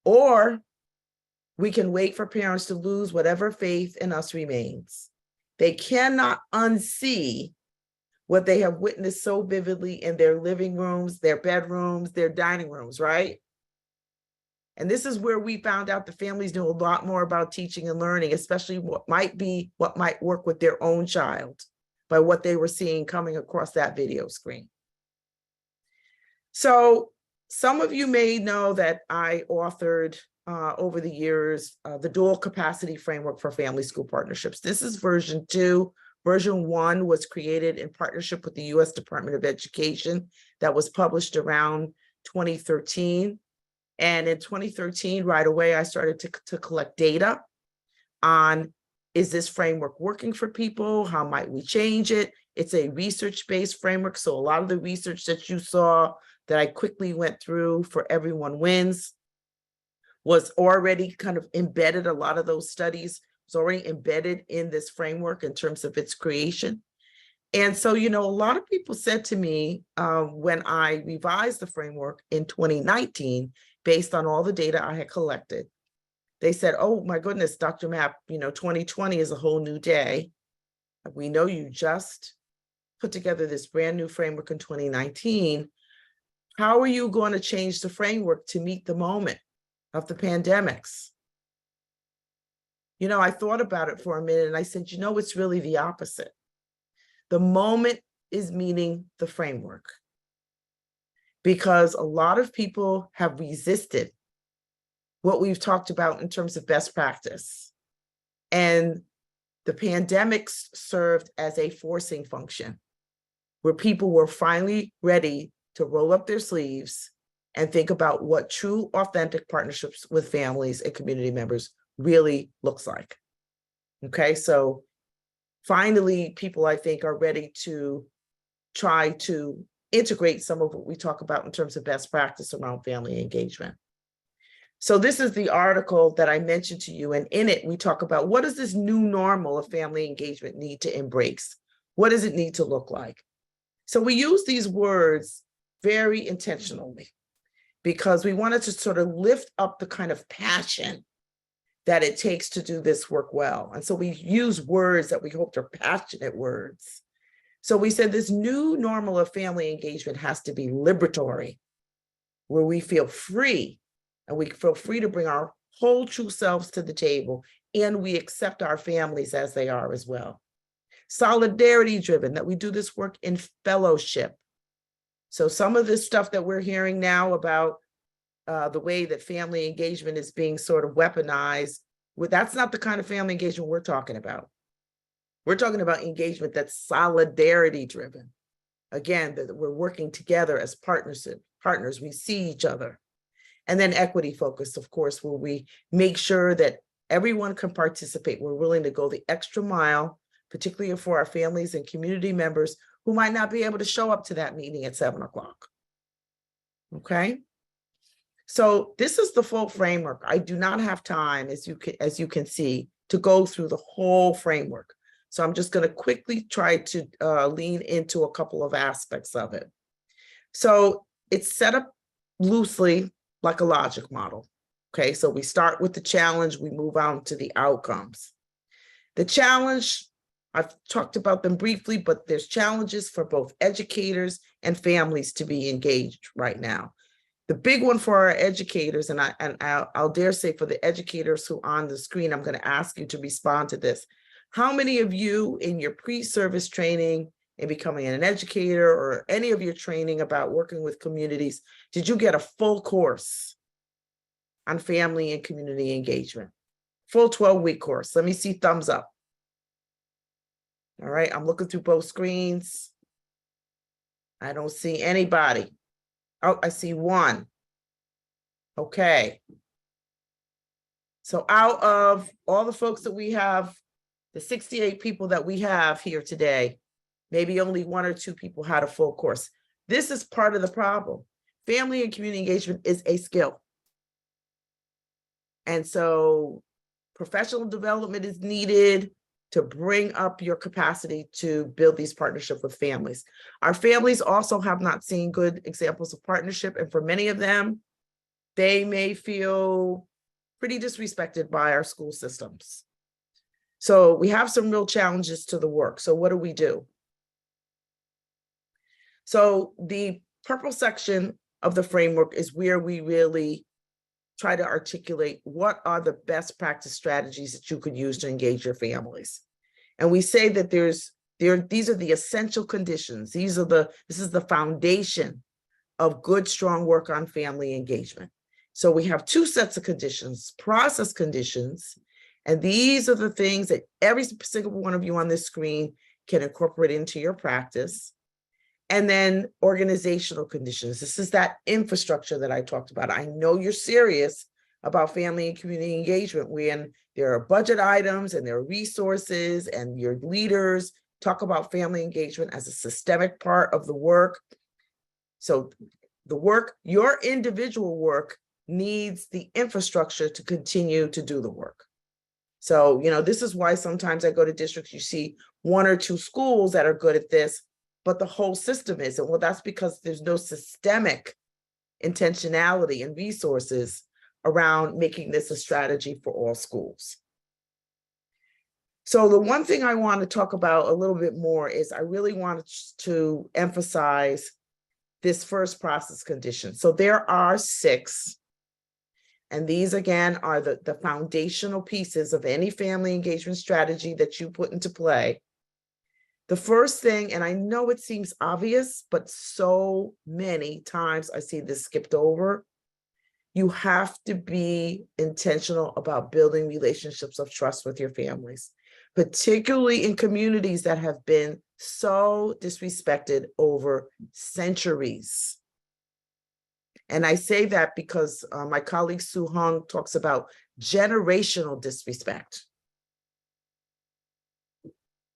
Or we can wait for parents to lose whatever faith in us remains. They cannot unsee what they have witnessed so vividly in their living rooms, their bedrooms, their dining rooms, right? And this is where we found out the families knew a lot more about teaching and learning, especially what might work with their own child by what they were seeing coming across that video screen. So some of you may know that I authored over the years the dual capacity framework for family school partnerships. This is version 2. Version 1 was created in partnership with the U.S. Department of Education that was published around 2013. And in 2013, right away, I started to collect data on, is this framework working for people? How might we change it? It's a research-based framework. So a lot of the research that you saw that I quickly went through for Everyone Wins was already kind of embedded. A lot of those studies was already embedded in this framework in terms of its creation. And so, you know, a lot of people said to me when I revised the framework in 2019, based on all the data I had collected, they said, oh my goodness, Dr. Mapp, you know, 2020 is a whole new day. We know you just put together this brand new framework in 2019. How are you going to change the framework to meet the moment of the pandemics? You know, I thought about it for a minute and I said, you know, it's really the opposite. The moment is meeting the framework, because a lot of people have resisted what we've talked about in terms of best practice. And the pandemics served as a forcing function where people were finally ready to roll up their sleeves and think about what true, authentic partnerships with families and community members really looks like. Okay, so finally, people, I think, are ready to try to integrate some of what we talk about in terms of best practice around family engagement. So this is the article that I mentioned to you, and in it, we talk about what does this new normal of family engagement need to embrace? What does it need to look like? So we use these words very intentionally because we wanted to sort of lift up the kind of passion that it takes to do this work well. And so we use words that we hoped are passionate words. So we said this new normal of family engagement has to be liberatory, where we feel free and we feel free to bring our whole true selves to the table, and we accept our families as they are as well. Solidarity driven, that we do this work in fellowship. So some of this stuff that we're hearing now about the way that family engagement is being sort of weaponized, that's not the kind of family engagement we're talking about. We're talking about engagement that's solidarity driven. Again, that we're working together as partners, we see each other. And then equity focused, of course, where we make sure that everyone can participate. We're willing to go the extra mile, particularly for our families and community members who might not be able to show up to that meeting at 7 o'clock. Okay. So this is the full framework. I do not have time, as you can see, to go through the whole framework. So I'm just going to quickly try to lean into a couple of aspects of it. So it's set up loosely like a logic model. Okay, so we start with the challenge, we move on to the outcomes. The challenge, I've talked about them briefly, but there's challenges for both educators and families to be engaged right now. The big one for our educators, and I'll dare say for the educators who are on the screen, I'm going to ask you to respond to this. How many of you in your pre-service training in becoming an educator or any of your training about working with communities, did you get a full course on family and community engagement? Full 12-week course. Let me see thumbs up. All right, I'm looking through both screens. I don't see anybody. Oh, I see one. Okay. So out of all the folks that we have, the 68 people that we have here today, maybe only 1 or 2 people had a full course. This is part of the problem. Family and community engagement is a skill. And so professional development is needed to bring up your capacity to build these partnerships with families. Our families also have not seen good examples of partnership. And for many of them, they may feel pretty disrespected by our school systems. So we have some real challenges to the work. So what do? So the purple section of the framework is where we really try to articulate what are the best practice strategies that you could use to engage your families. And we say that these are the essential conditions. This is the foundation of good, strong work on family engagement. So we have 2 sets of conditions, process conditions, and these are the things that every single one of you on this screen can incorporate into your practice. And then organizational conditions. This is that infrastructure that I talked about. I know you're serious about family and community engagement when there are budget items and there are resources and your leaders talk about family engagement as a systemic part of the work. So the work, your individual work, needs the infrastructure to continue to do the work. So, this is why sometimes I go to districts, you see 1 or 2 schools that are good at this, but the whole system isn't. Well, that's because there's no systemic intentionality and resources around making this a strategy for all schools. So the one thing I want to talk about a little bit more is I really wanted to emphasize this first process condition. So there are 6. And these, again, are the foundational pieces of any family engagement strategy that you put into play. The first thing, and I know it seems obvious, but so many times I see this skipped over, you have to be intentional about building relationships of trust with your families, particularly in communities that have been so disrespected over centuries. And I say that because my colleague Sue Hung talks about generational disrespect.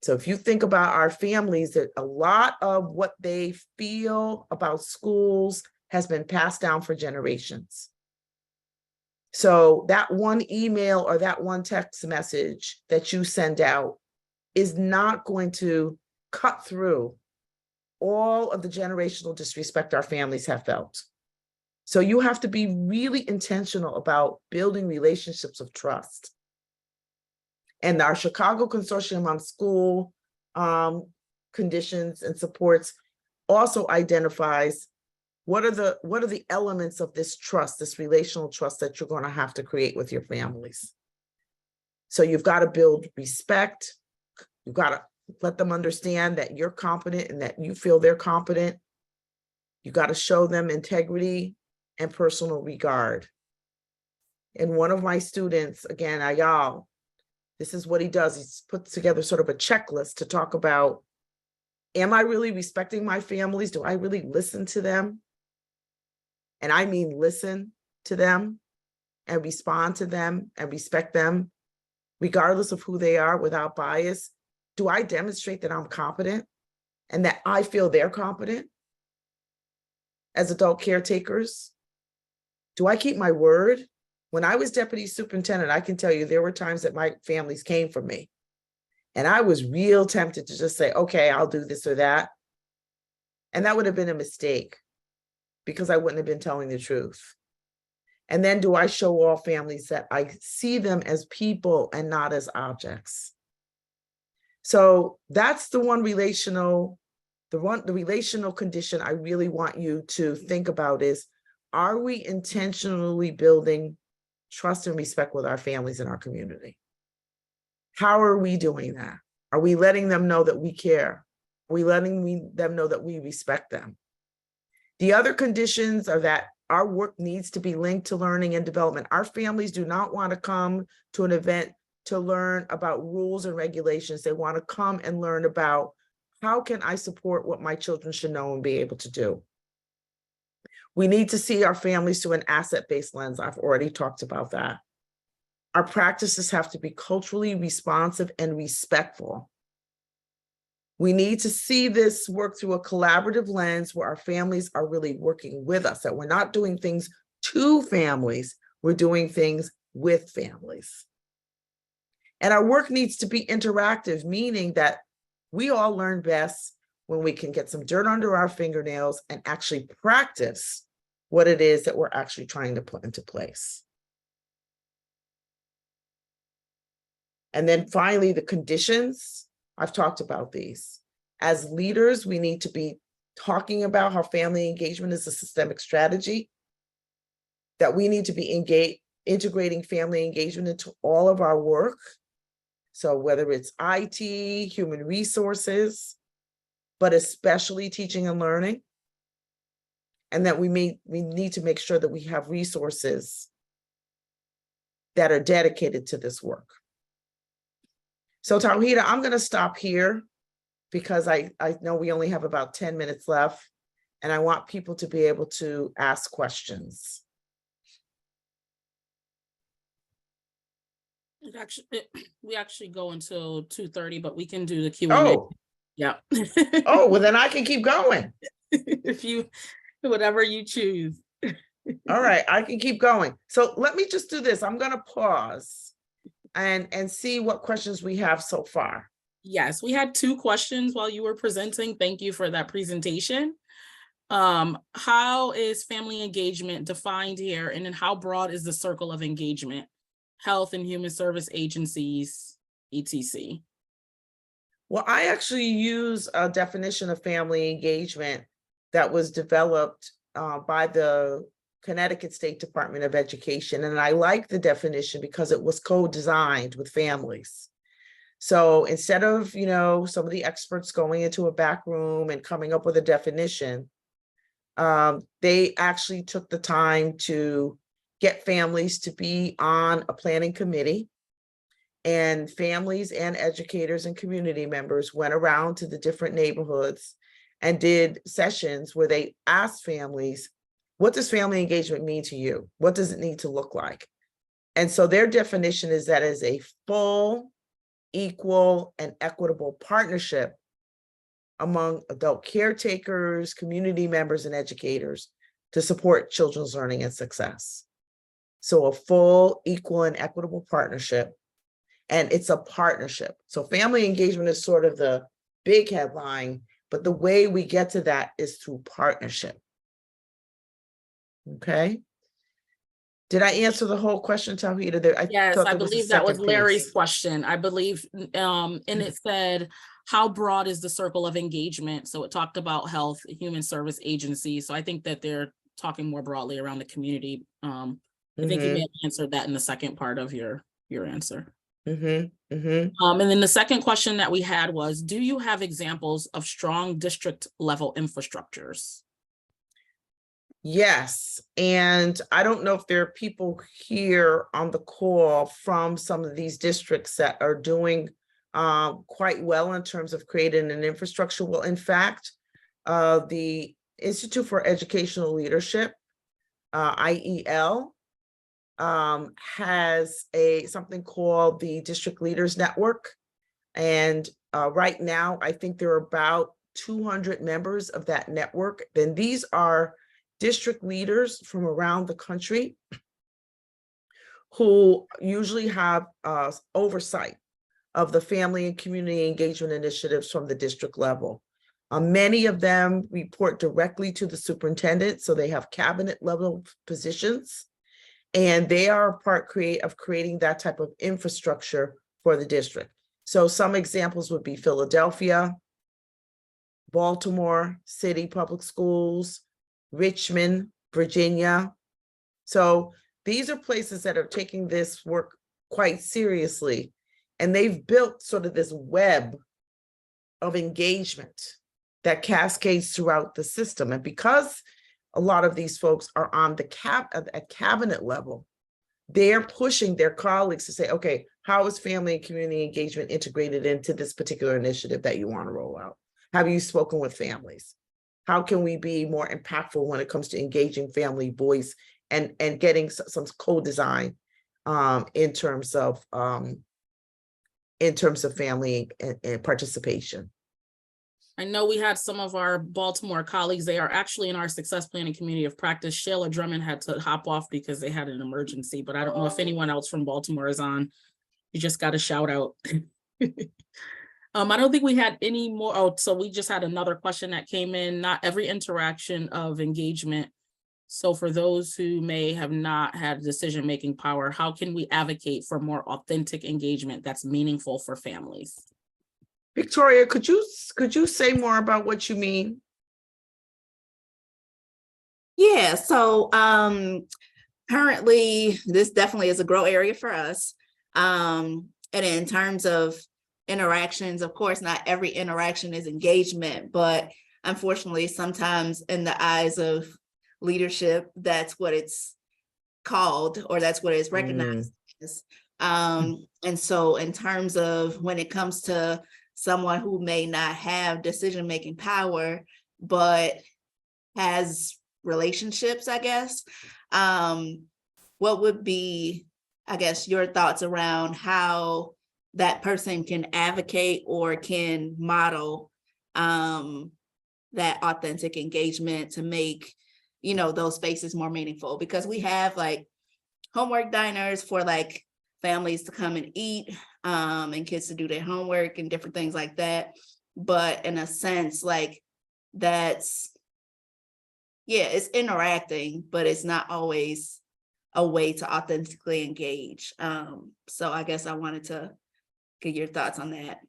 So if you think about our families, that a lot of what they feel about schools has been passed down for generations. So that one email or that one text message that you send out is not going to cut through all of the generational disrespect our families have felt. So you have to be really intentional about building relationships of trust. And our Chicago Consortium on School Conditions and Supports also identifies what are the elements of this trust, this relational trust that you're going to have to create with your families. So you've got to build respect. You've got to let them understand that you're competent and that you feel they're competent. You got to show them integrity and personal regard. And one of my students, again, Ayal, this is what he does. He's put together sort of a checklist to talk about, am I really respecting my families? Do I really listen to them? And I mean listen to them and respond to them and respect them, regardless of who they are, without bias. Do I demonstrate that I'm competent and that I feel they're competent as adult caretakers? Do I keep my word? When I was deputy superintendent, I can tell you there were times that my families came for me. And I was real tempted to just say, okay, I'll do this or that. And that would have been a mistake because I wouldn't have been telling the truth. And then do I show all families that I see them as people and not as objects? So that's the relational condition I really want you to think about is, are we intentionally building trust and respect with our families and our community? How are we doing that? Are we letting them know that we care? Are we letting them know that we respect them? The other conditions are that our work needs to be linked to learning and development. Our families do not want to come to an event to learn about rules and regulations. They want to come and learn about how can I support what my children should know and be able to do. We need to see our families through an asset-based lens. I've already talked about that. Our practices have to be culturally responsive and respectful. We need to see this work through a collaborative lens where our families are really working with us, that we're not doing things to families, we're doing things with families. And our work needs to be interactive, meaning that we all learn best when we can get some dirt under our fingernails and actually practice what it is that we're actually trying to put into place. And then finally, the conditions. I've talked about these. As leaders, we need to be talking about how family engagement is a systemic strategy, that we need to be integrating family engagement into all of our work. So whether it's IT, human resources, but especially teaching and learning, and that we need to make sure that we have resources that are dedicated to this work. So Tawhida, I'm going to stop here because I know we only have about 10 minutes left, and I want people to be able to ask questions. We actually go until 2:30, but we can do the Q&A. Oh, yeah. Oh, well, then I can keep going. If you, whatever you choose. All right, I can keep going. So let me just do this. I'm going to pause and see what questions we have so far. Yes, we had 2 questions while you were presenting. Thank you for that presentation. How is family engagement defined here? And then how broad is the circle of engagement? Health and human service agencies, etc. Well, I actually use a definition of family engagement that was developed by the Connecticut State Department of Education. And I like the definition because it was co-designed with families. So instead of, some of the experts going into a back room and coming up with a definition, they actually took the time to get families to be on a planning committee, and families and educators and community members went around to the different neighborhoods and did sessions where they asked families, what does family engagement mean to you? What does it need to look like? And so their definition is that as a full, equal, and equitable partnership among adult caretakers, community members, and educators to support children's learning and success. So a full, equal, and equitable partnership. And it's a partnership. So family engagement is sort of the big headline, but the way we get to that is through partnership. Okay. Did I answer the whole question, Tawhida? Yes, I believe that was Larry's question. I believe, and it said, how broad is the circle of engagement? So it talked about health, human service agencies. So I think that they're talking more broadly around the community. I think you may have answered that in the second part of your answer. And then the second question that we had was, do you have examples of strong district level infrastructures? Yes, and I don't know if there are people here on the call from some of these districts that are doing quite well in terms of creating an infrastructure. Well, in fact, the Institute for Educational Leadership, IEL, has something called the District Leaders Network. And right now, I think there are about 200 members of that network. Then these are district leaders from around the country who usually have oversight of the family and community engagement initiatives from the district level. Many of them report directly to the superintendent, so they have cabinet level positions, and they are a part of creating that type of infrastructure for the district. So some examples would be Philadelphia, Baltimore City Public Schools, Richmond, Virginia. So these are places that are taking this work quite seriously, and they've built sort of this web of engagement that cascades throughout the system. And because a lot of these folks are on the cabinet level, they're pushing their colleagues to say, okay, how is family and community engagement integrated into this particular initiative that you want to roll out? Have you spoken with families? How can we be more impactful when it comes to engaging family voice and getting some co-design in terms of family and participation? I know we had some of our Baltimore colleagues. They are actually in our success planning community of practice. Shayla Drummond had to hop off because they had an emergency, but I don't know if anyone else from Baltimore is on. You just got a shout out. I don't think we had any more. Oh, so we just had another question that came in. Not every interaction of engagement. So for those who may have not had decision-making power, how can we advocate for more authentic engagement that's meaningful for families? Victoria, could you say more about what you mean? Yeah, so currently this definitely is a grow area for us. And in terms of interactions, of course, not every interaction is engagement, but unfortunately, sometimes in the eyes of leadership, that's what it's called, or that's what it's recognized as. And so in terms of when it comes to someone who may not have decision-making power, but has relationships, I guess, what would be, I guess, your thoughts around how that person can advocate or can model that authentic engagement to make, those spaces more meaningful? Because we have like homework diners for like families to come and eat, and kids to do their homework and different things like that. But in a sense, like it's interacting, but it's not always a way to authentically engage. So I guess I wanted to get your thoughts on that.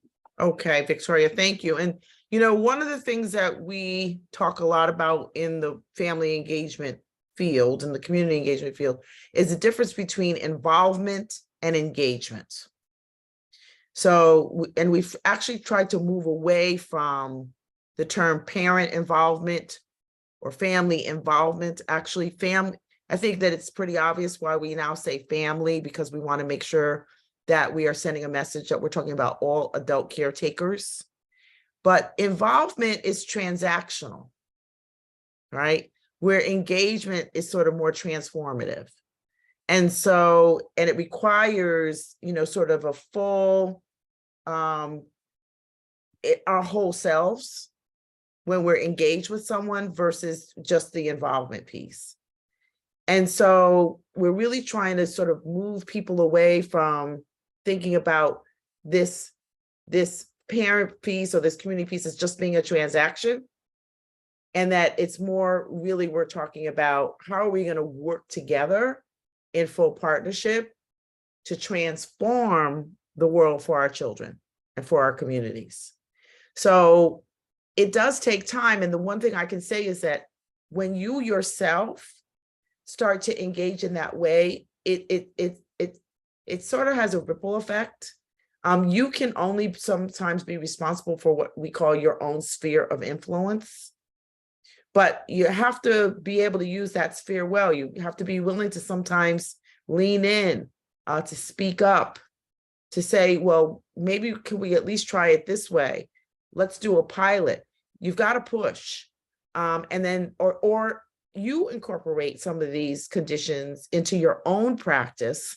Okay, Victoria, thank you. And, one of the things that we talk a lot about in the family engagement field and the community engagement field is the difference between involvement and engagement. So, and we've actually tried to move away from the term parent involvement or family involvement. Actually, I think that it's pretty obvious why we now say family, because we want to make sure that we are sending a message that we're talking about all adult caretakers. But involvement is transactional, right? Where engagement is sort of more transformative. And so, and it requires, sort of a full, our whole selves when we're engaged with someone versus just the involvement piece. And so we're really trying to sort of move people away from thinking about this parent piece or this community piece as just being a transaction, and that it's more really, we're talking about how are we going to work together in full partnership to transform the world for our children and for our communities. So it does take time. And the one thing I can say is that when you yourself start to engage in that way, it sort of has a ripple effect. You can only sometimes be responsible for what we call your own sphere of influence, but you have to be able to use that sphere well. You have to be willing to sometimes lean in, to speak up, to say, well, maybe can we at least try it this way? Let's do a pilot. You've got to push. And then, or you incorporate some of these conditions into your own practice.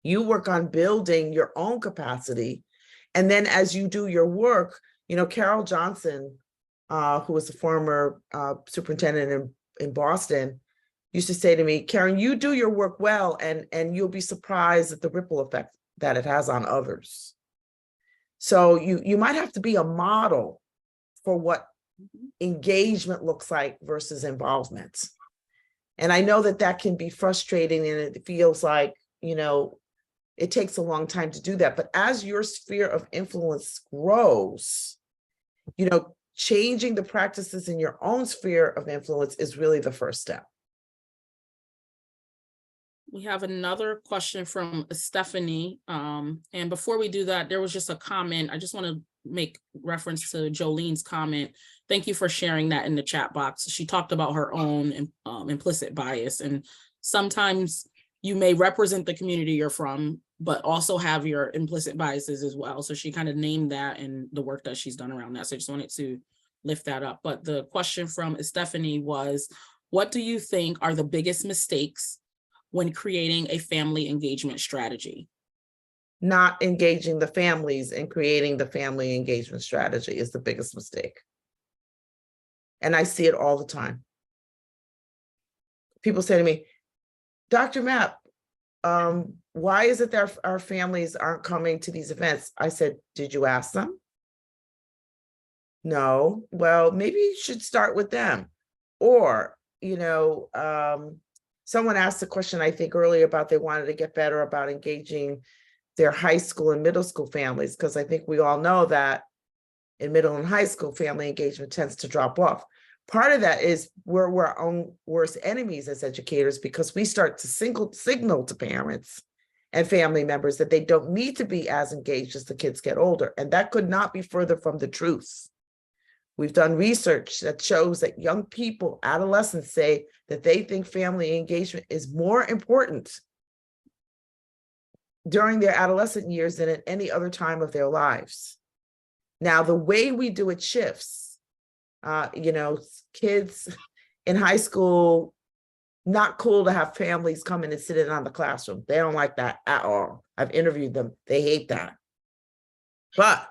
You work on building your own capacity. And then as you do your work, Carol Johnson, who was the former superintendent in Boston, used to say to me, Karen, you do your work well, and you'll be surprised at the ripple effect that it has on others. So you might have to be a model for what engagement looks like versus involvement. And I know that can be frustrating, and it feels like, it takes a long time to do that. But as your sphere of influence grows, changing the practices in your own sphere of influence is really the first step. We have another question from Stephanie. And before we do that, there was just a comment. I just want to make reference to Jolene's comment. Thank you for sharing that in the chat box. She talked about her own implicit bias. And sometimes you may represent the community you're from, but also have your implicit biases as well. So she kind of named that in the work that she's done around that. So I just wanted to lift that up. But the question from Stephanie was, what do you think are the biggest mistakes when creating a family engagement strategy? Not engaging the families and creating the family engagement strategy is the biggest mistake. And I see it all the time. People say to me, Dr. Mapp, why is it that our families aren't coming to these events? I said, did you ask them? No. Well, maybe you should start with them. Or, someone asked a question, I think earlier, about they wanted to get better about engaging their high school and middle school families, because I think we all know that in middle and high school, family engagement tends to drop off. Part of that is we're our own worst enemies as educators, because we start to signal to parents and family members that they don't need to be as engaged as the kids get older. And that could not be further from the truth. We've done research that shows that young people, adolescents, say that they think family engagement is more important during their adolescent years than at any other time of their lives. Now, the way we do it shifts. Kids in high school, not cool to have families come in and sit in on the classroom. They don't like that at all. I've interviewed them. They hate that. But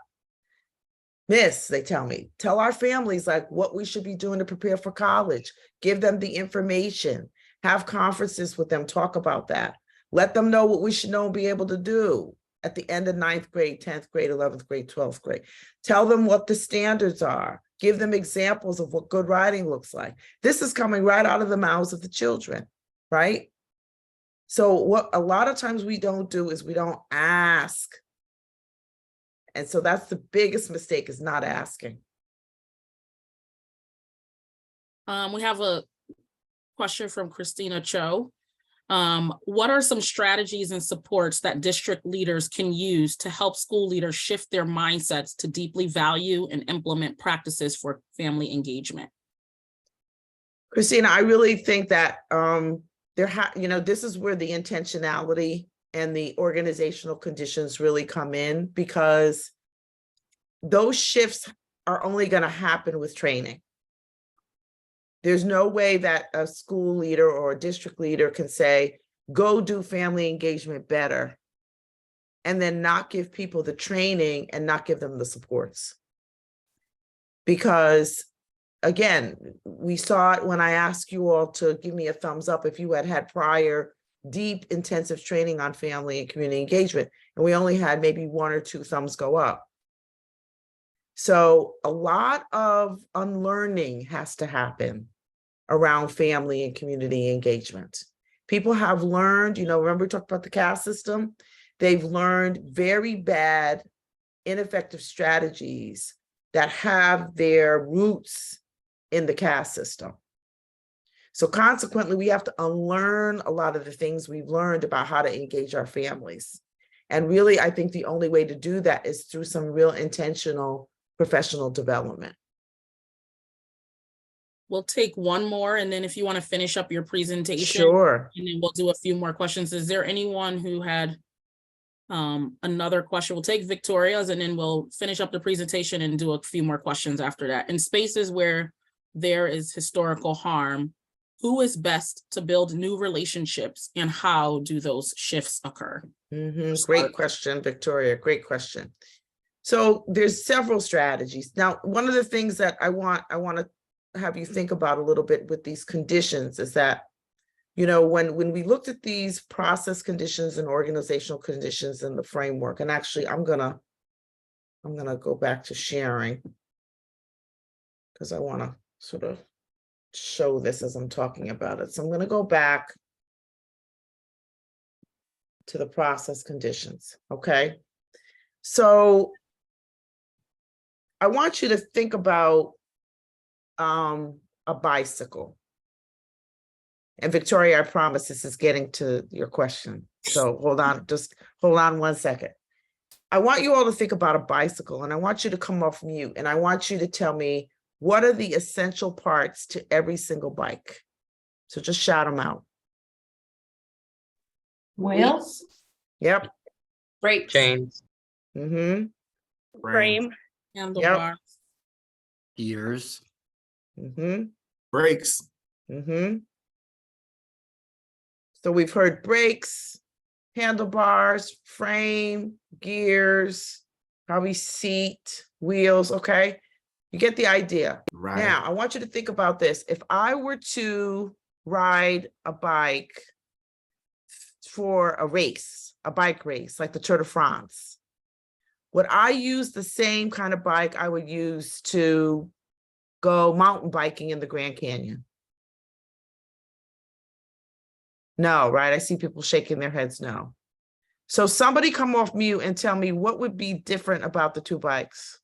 Miss, they tell me, tell our families like what we should be doing to prepare for college. Give them the information. Have conferences with them. Talk about that. Let them know what we should know and be able to do at the end of 9th grade, 10th grade, 11th grade, 12th grade. Tell them what the standards are. Give them examples of what good writing looks like. This is coming right out of the mouths of the children, right? So what a lot of times we don't do is we don't ask. And so that's the biggest mistake, is not asking. We have a question from Christina Cho. What are some strategies and supports that district leaders can use to help school leaders shift their mindsets to deeply value and implement practices for family engagement? Christina, I really think that this is where the intentionality and the organizational conditions really come in, because those shifts are only going to happen with training. There's no way that a school leader or a district leader can say, go do family engagement better, and then not give people the training and not give them the supports. Because again, we saw it when I asked you all to give me a thumbs up if you had prior deep intensive training on family and community engagement, and we only had maybe 1 or 2 thumbs go up. So a lot of unlearning has to happen around family and community engagement. People have learned, remember we talked about the caste system? They've learned very bad, ineffective strategies that have their roots in the caste system. So consequently, we have to unlearn a lot of the things we've learned about how to engage our families. And really, I think the only way to do that is through some real intentional professional development. We'll take one more, and then if you want to finish up your presentation, sure. And then we'll do a few more questions. Is there anyone who had another question? We'll take Victoria's, and then we'll finish up the presentation and do a few more questions after that. In spaces where there is historical harm, who is best to build new relationships, and how do those shifts occur? Great question, Victoria. Great question. So there's several strategies. Now, one of the things that I want to have you think about a little bit with these conditions is that, when we looked at these process conditions and organizational conditions in the framework, and actually I'm gonna go back to sharing because I want to sort of show this as I'm talking about it. So I'm going to go back to the process conditions. Okay. So I want you to think about a bicycle. And Victoria, I promise this is getting to your question. So hold on, just hold on 1 second. I want you all to think about a bicycle, and I want you to come off mute, and I want you to tell me what are the essential parts to every single bike. So just shout them out. Wheels. Yep. Brakes. chains, Mm-hmm. Frame. Handlebars. Gears. Mm-hmm. Brakes. Mm-hmm. So we've heard brakes, handlebars, frame, gears, probably seat, wheels, okay? You get the idea. Right. Now, I want you to think about this. If I were to ride a bike for a race, a bike race, like the Tour de France, would I use the same kind of bike I would use to go mountain biking in the Grand Canyon? No, right? I see people shaking their heads no. So somebody come off mute and tell me what would be different about the two bikes?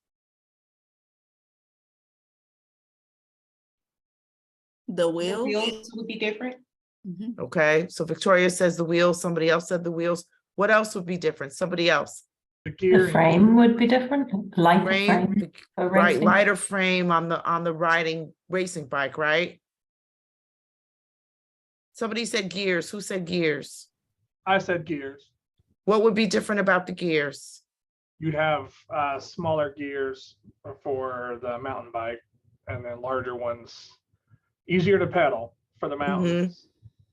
The wheels. Wheels would be different. Mhm. Okay, so Victoria says the wheels, somebody else said the wheels. What else would be different? Somebody else. The frame would be different, lighter Frame, frame for right, racing. lighter frame on the riding racing bike, right? Somebody said gears. Who said gears? I said gears. What would be different about the gears? You'd have smaller gears for the mountain bike and then larger ones, easier to pedal for the mountains,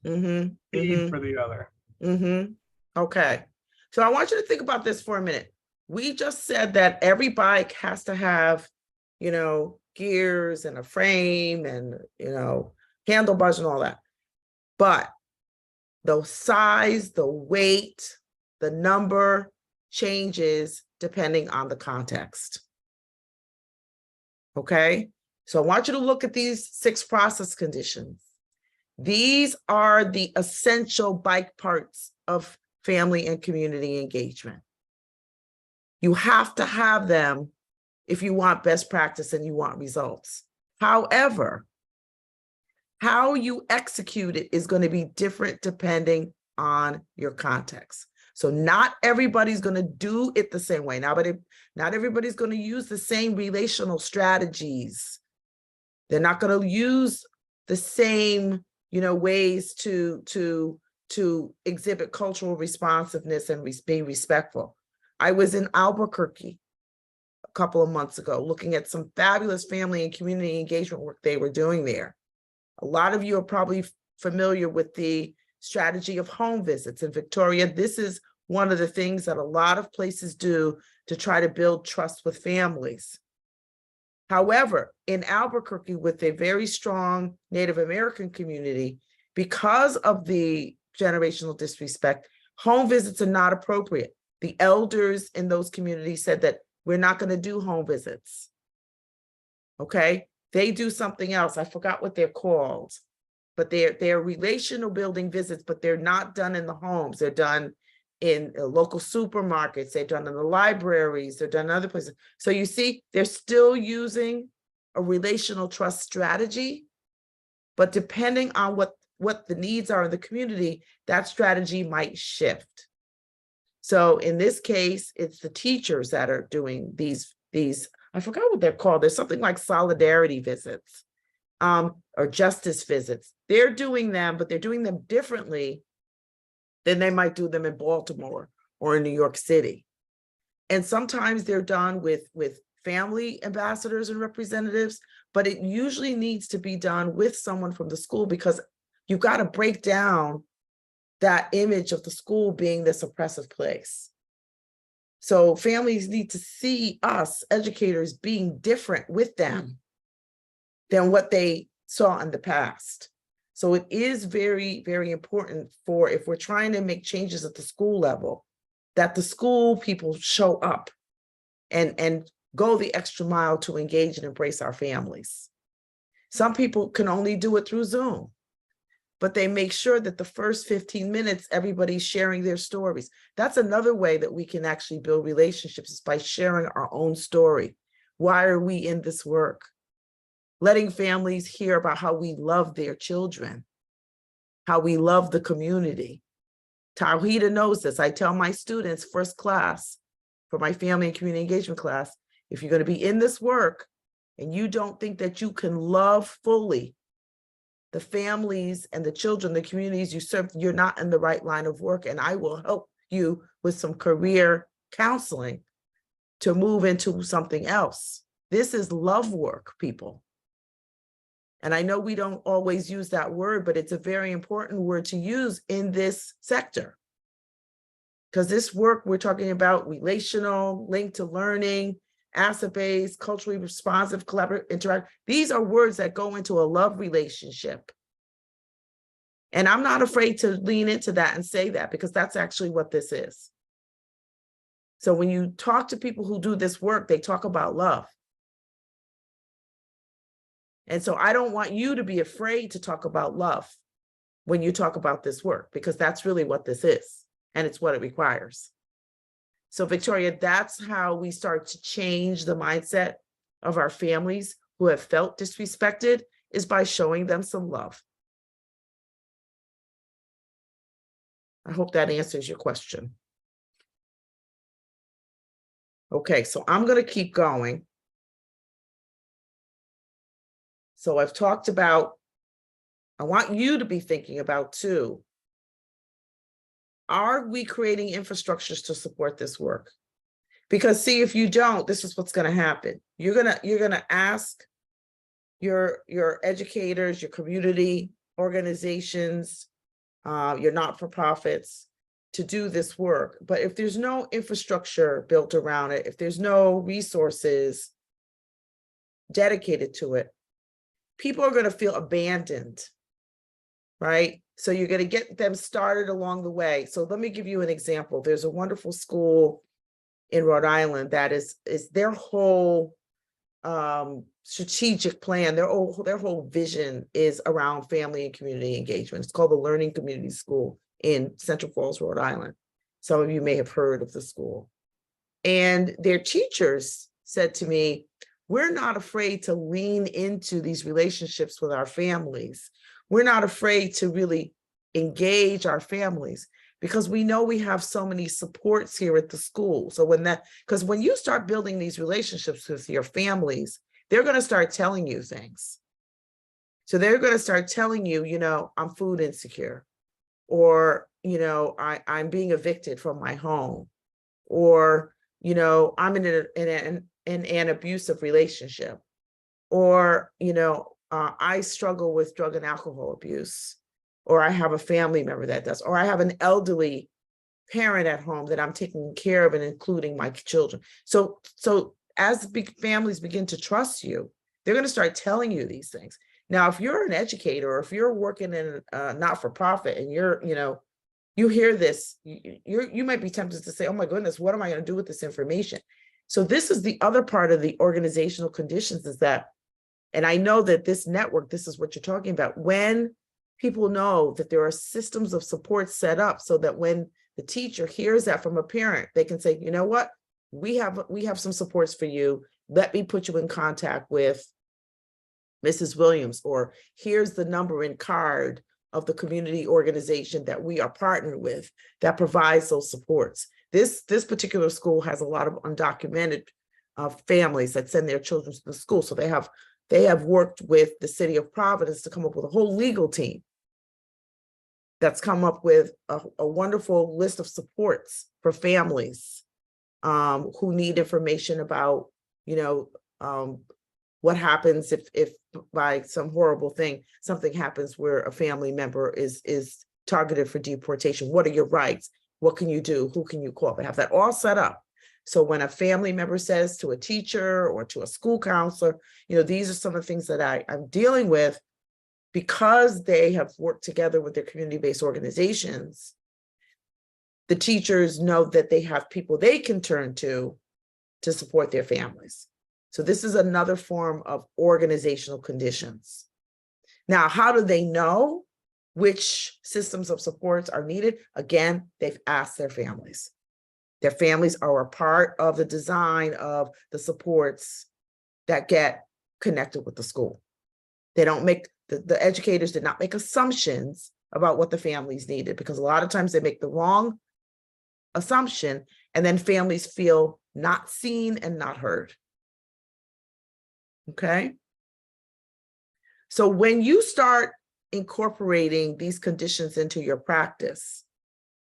Mm-hmm. speed for the other. Mm-hmm. Okay. So I want you to think about this for a minute. We just said that every bike has to have, gears and a frame and, handlebars and all that. But the size, the weight, the number changes depending on the context. Okay? So I want you to look at these 6 process conditions. These are the essential bike parts of family and community engagement. You have to have them if you want best practice and you want results. However, how you execute it is going to be different depending on your context. So not everybody's going to do it the same way. Not everybody's going to use the same relational strategies. They're not going to use the same, ways to exhibit cultural responsiveness and be respectful. I was in Albuquerque a couple of months ago looking at some fabulous family and community engagement work they were doing there. A lot of you are probably familiar with the strategy of home visits. In Victoria, this is one of the things that a lot of places do to try to build trust with families. However, in Albuquerque, with a very strong Native American community, because of the generational disrespect, home visits are not appropriate. The elders in those communities said that we're not going to do home visits. Okay? They do something else. I forgot what they're called, but they're relational building visits, but they're not done in the homes. They're done in local supermarkets. They're done in the libraries. They're done in other places. So you see, they're still using a relational trust strategy, but depending on what the needs are in the community, that strategy might shift. So in this case, it's the teachers that are doing these, I forgot what they're called. There's something like solidarity visits or justice visits. They're doing them, but they're doing them differently than they might do them in Baltimore or in New York City. And sometimes they're done with family ambassadors and representatives, but it usually needs to be done with someone from the school because you've got to break down that image of the school being this oppressive place. So families need to see us educators being different with them than what they saw in the past. So it is very, very important for, if we're trying to make changes at the school level, that the school people show up and go the extra mile to engage and embrace our families. Some people can only do it through Zoom, but they make sure that the first 15 minutes, everybody's sharing their stories. That's another way that we can actually build relationships, is by sharing our own story. Why are we in this work? Letting families hear about how we love their children, how we love the community. Tawhida knows this. I tell my students, first class, for my family and community engagement class, if you're going to be in this work and you don't think that you can love fully the families and the children, the communities you serve, you're not in the right line of work, and I will help you with some career counseling to move into something else. This is love work, people. And I know we don't always use that word, but it's a very important word to use in this sector. Because this work we're talking about, relational, linked to learning, asset-based, culturally responsive, collaborative, interact. These are words that go into a love relationship. And I'm not afraid to lean into that and say that, because that's actually what this is. So when you talk to people who do this work, they talk about love. And so I don't want you to be afraid to talk about love when you talk about this work, because that's really what this is, and it's what it requires. So Victoria, that's how we start to change the mindset of our families who have felt disrespected, is by showing them some love. I hope that answers your question. Okay, so I'm going to keep going. So I've talked about, I want you to be thinking about too, are we creating infrastructures to support this work? Because see, if you don't, this is what's going to happen. You're going to ask your educators, your community organizations, your not-for-profits to do this work. But if there's no infrastructure built around it, if there's no resources dedicated to it, people are going to feel abandoned, right? So you're going to get them started along the way. So let me give you an example. There's a wonderful school in Rhode Island that is their whole strategic plan, their whole vision is around family and community engagement. It's called the Learning Community School in Central Falls, Rhode Island. Some of you may have heard of the school. And their teachers said to me, we're not afraid to lean into these relationships with our families. We're not afraid to really engage our families, because we know we have so many supports here at the school. So because when you start building these relationships with your families, they're going to start telling you things. So they're going to start telling you, I'm food insecure, or, I'm being evicted from my home, or, I'm in an abusive relationship, or, I struggle with drug and alcohol abuse, or I have a family member that does, or I have an elderly parent at home that I'm taking care of and including my children. So as big families begin to trust you, they're going to start telling you these things. Now, if you're an educator, or if you're working in a not-for-profit and you hear this, you might be tempted to say, oh my goodness, what am I going to do with this information? So this is the other part of the organizational conditions, is that, and I know that this network, this is what you're talking about, when people know that there are systems of support set up so that when the teacher hears that from a parent, they can say, you know what, we have some supports for you. Let me put you in contact with Mrs. Williams, or here's the number and card of the community organization that we are partnered with that provides those supports. This particular school has a lot of undocumented families that send their children to the school. So they have worked with the city of Providence to come up with a whole legal team that's come up with a wonderful list of supports for families who need information about, what happens if by some horrible thing, something happens where a family member is targeted for deportation. What are your rights? What can you do? Who can you call? They have that all set up. So when a family member says to a teacher or to a school counselor, these are some of the things that I'm dealing with, because they have worked together with their community-based organizations, the teachers know that they have people they can turn to support their families. So this is another form of organizational conditions. Now, how do they know which systems of supports are needed? Again, they've asked their families. Their families are a part of the design of the supports that get connected with the school. They don't make, the educators did not make assumptions about what the families needed, because a lot of times they make the wrong assumption and then families feel not seen and not heard. Okay. So when you start incorporating these conditions into your practice,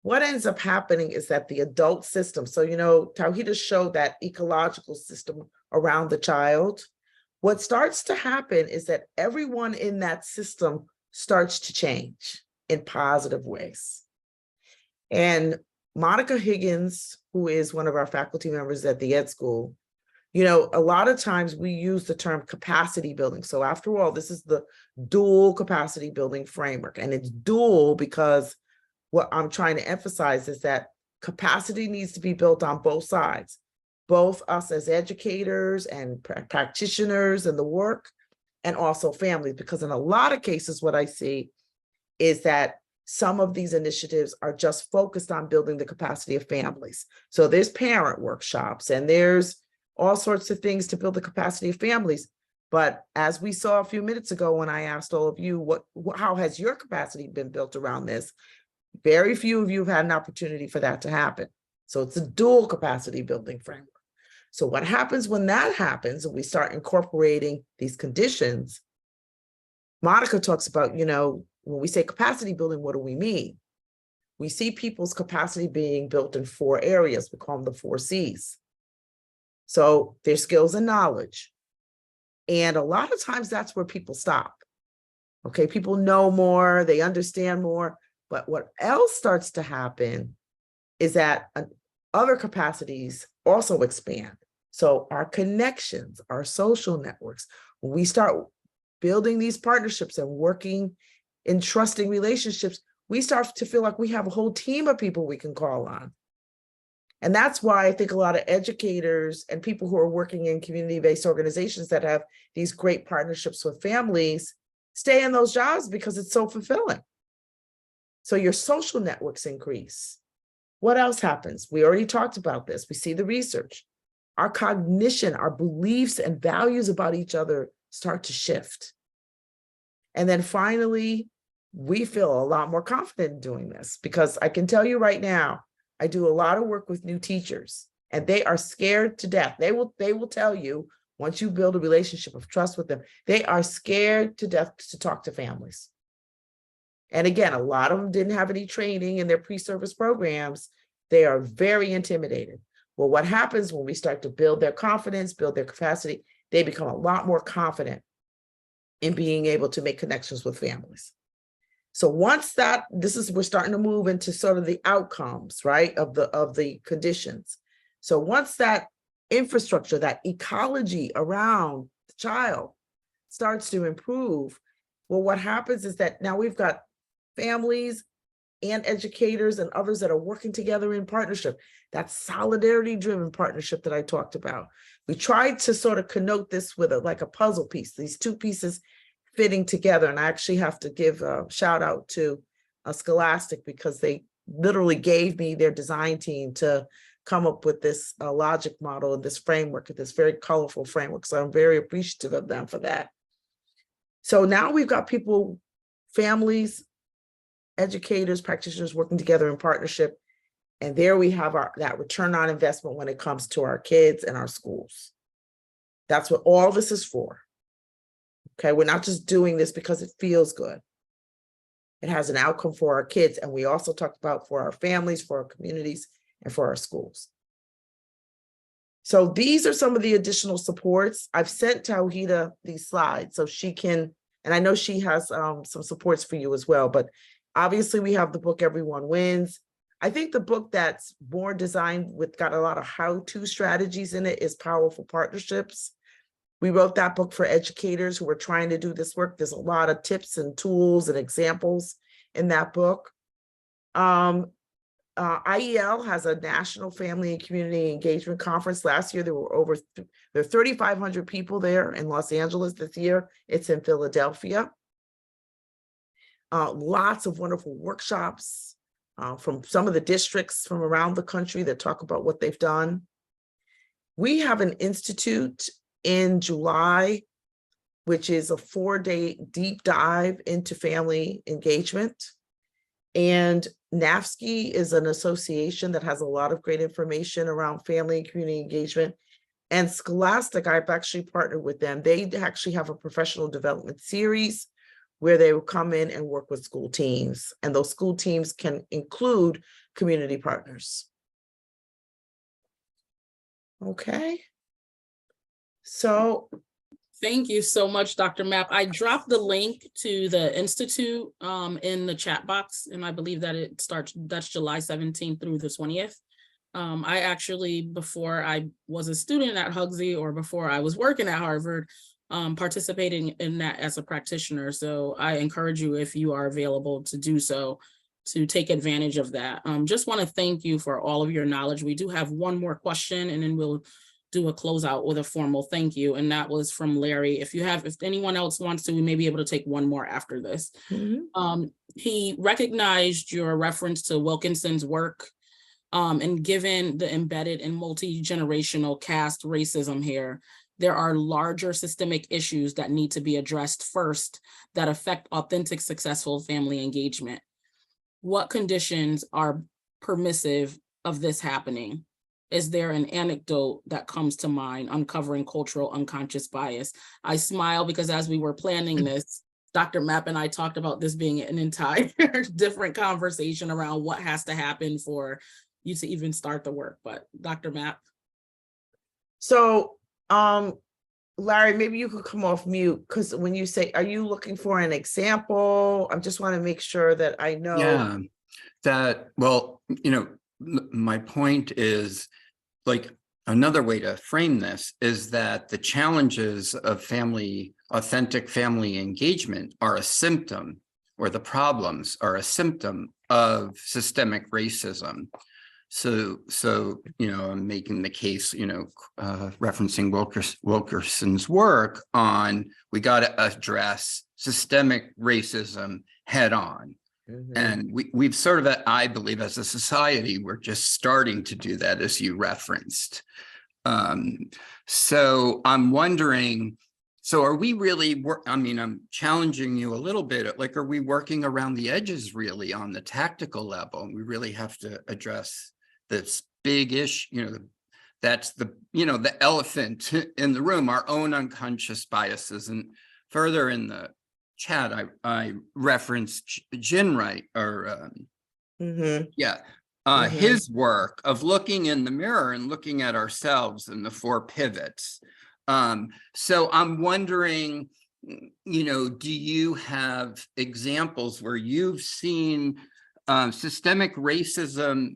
what ends up happening is that the adult system, so, you know, Tawhida showed that ecological system around the child. What starts to happen is that everyone in that system starts to change in positive ways. And Monica Higgins, who is one of our faculty members at the Ed School, you know, a lot of times we use the term capacity building. So after all, this is the dual capacity building framework. And it's dual because what I'm trying to emphasize is that capacity needs to be built on both sides, both us as educators and practitioners in the work, and also families, because in a lot of cases, what I see is that some of these initiatives are just focused on building the capacity of families. So there's parent workshops and there's all sorts of things to build the capacity of families. But as we saw a few minutes ago, when I asked all of you, how has your capacity been built around this? Very few of you have had an opportunity for that to happen. So it's a dual capacity building framework. So what happens when that happens and we start incorporating these conditions, Monica talks about, you know, when we say capacity building, what do we mean? We see people's capacity being built in 4 areas. We call them the 4 C's. So their skills and knowledge. And a lot of times that's where people stop. Okay, people know more, they understand more, but what else starts to happen is that other capacities also expand. So our connections, our social networks, when we start building these partnerships and working in trusting relationships, we start to feel like we have a whole team of people we can call on. And that's why I think a lot of educators and people who are working in community-based organizations that have these great partnerships with families stay in those jobs because it's so fulfilling. So your social networks increase. What else happens? We already talked about this. We see the research. Our cognition, our beliefs and values about each other start to shift. And then finally, we feel a lot more confident in doing this, because I can tell you right now, I do a lot of work with new teachers and they are scared to death. They will tell you, once you build a relationship of trust with them, they are scared to death to talk to families. And again, a lot of them didn't have any training in their pre-service programs. They are very intimidated. Well, what happens when we start to build their confidence, build their capacity, they become a lot more confident in being able to make connections with families. So once that, we're starting to move into sort of the outcomes, right, of the conditions. So once that infrastructure, that ecology around the child starts to improve, well, what happens is that now we've got families and educators and others that are working together in partnership. That solidarity-driven partnership that I talked about. We tried to sort of connote this with like a puzzle piece, these 2 pieces fitting together. And I actually have to give a shout out to Scholastic, because they literally gave me their design team to come up with this logic model and this framework, this very colorful framework. So I'm very appreciative of them for that. So now we've got people, families, educators, practitioners working together in partnership. And there we have that return on investment when it comes to our kids and our schools. That's what all this is for. Okay, we're not just doing this because it feels good. It has an outcome for our kids. And we also talked about for our families, for our communities, and for our schools. So these are some of the additional supports. I've sent Tawhida these slides so she can, and I know she has some supports for you as well, but obviously we have the book Everyone Wins. I think the book that's more designed with, got a lot of how-to strategies in it, is Powerful Partnerships. We wrote that book for educators who are trying to do this work. There's a lot of tips and tools and examples in that book. IEL has a National Family and Community Engagement Conference. Last year, there were 3,500 people there in Los Angeles. This year, it's in Philadelphia. Lots of wonderful workshops from some of the districts from around the country that talk about what they've done. We have an institute in July, which is a 4-day deep dive into family engagement. And NAFSCI is an association that has a lot of great information around family and community engagement. And Scholastic, I've actually partnered with them. They actually have a professional development series where they will come in and work with school teams. And those school teams can include community partners. Okay. So Thank you so much, Dr. Mapp. I dropped the link to the Institute in the chat box, and I believe that that's July 17th through the 20th. I actually, before I was a student at Hugsy or before I was working at Harvard, participating in that as a practitioner. So I encourage you, if you are available to do so, to take advantage of that. Just want to thank you for all of your knowledge. We do have one more question, and then we'll do a closeout with a formal thank you. And that was from Larry. If anyone else wants to, we may be able to take one more after this. He recognized your reference to Wilkinson's work, and given the embedded and multi-generational caste racism here, there are larger systemic issues that need to be addressed first that affect authentic, successful family engagement. What conditions are permissive of this happening? Is there an anecdote that comes to mind uncovering cultural unconscious bias? I smile because as we were planning this, Dr. Mapp and I talked about this being an entire different conversation around what has to happen for you to even start the work. But Dr. Mapp. So, Larry, maybe you could come off mute, because when you say, are you looking for an example? I just want to make sure that I know. Yeah, well, my point is, like, another way to frame this is that the challenges of authentic family engagement are a symptom, or the problems are a symptom of systemic racism. So I'm making the case, referencing Wilkerson's work on, we got to address systemic racism head on. And we've sort of, I believe, as a society, we're just starting to do that, as you referenced. So I'm wondering, so are we really, I'm challenging you a little bit, like, are we working around the edges really on the tactical level? And we really have to address this big issue, that's the elephant in the room, our own unconscious biases. And further in the chat, I referenced Ginwright, or his work of looking in the mirror and looking at ourselves in the 4 pivots. So I'm wondering, do you have examples where you've seen systemic racism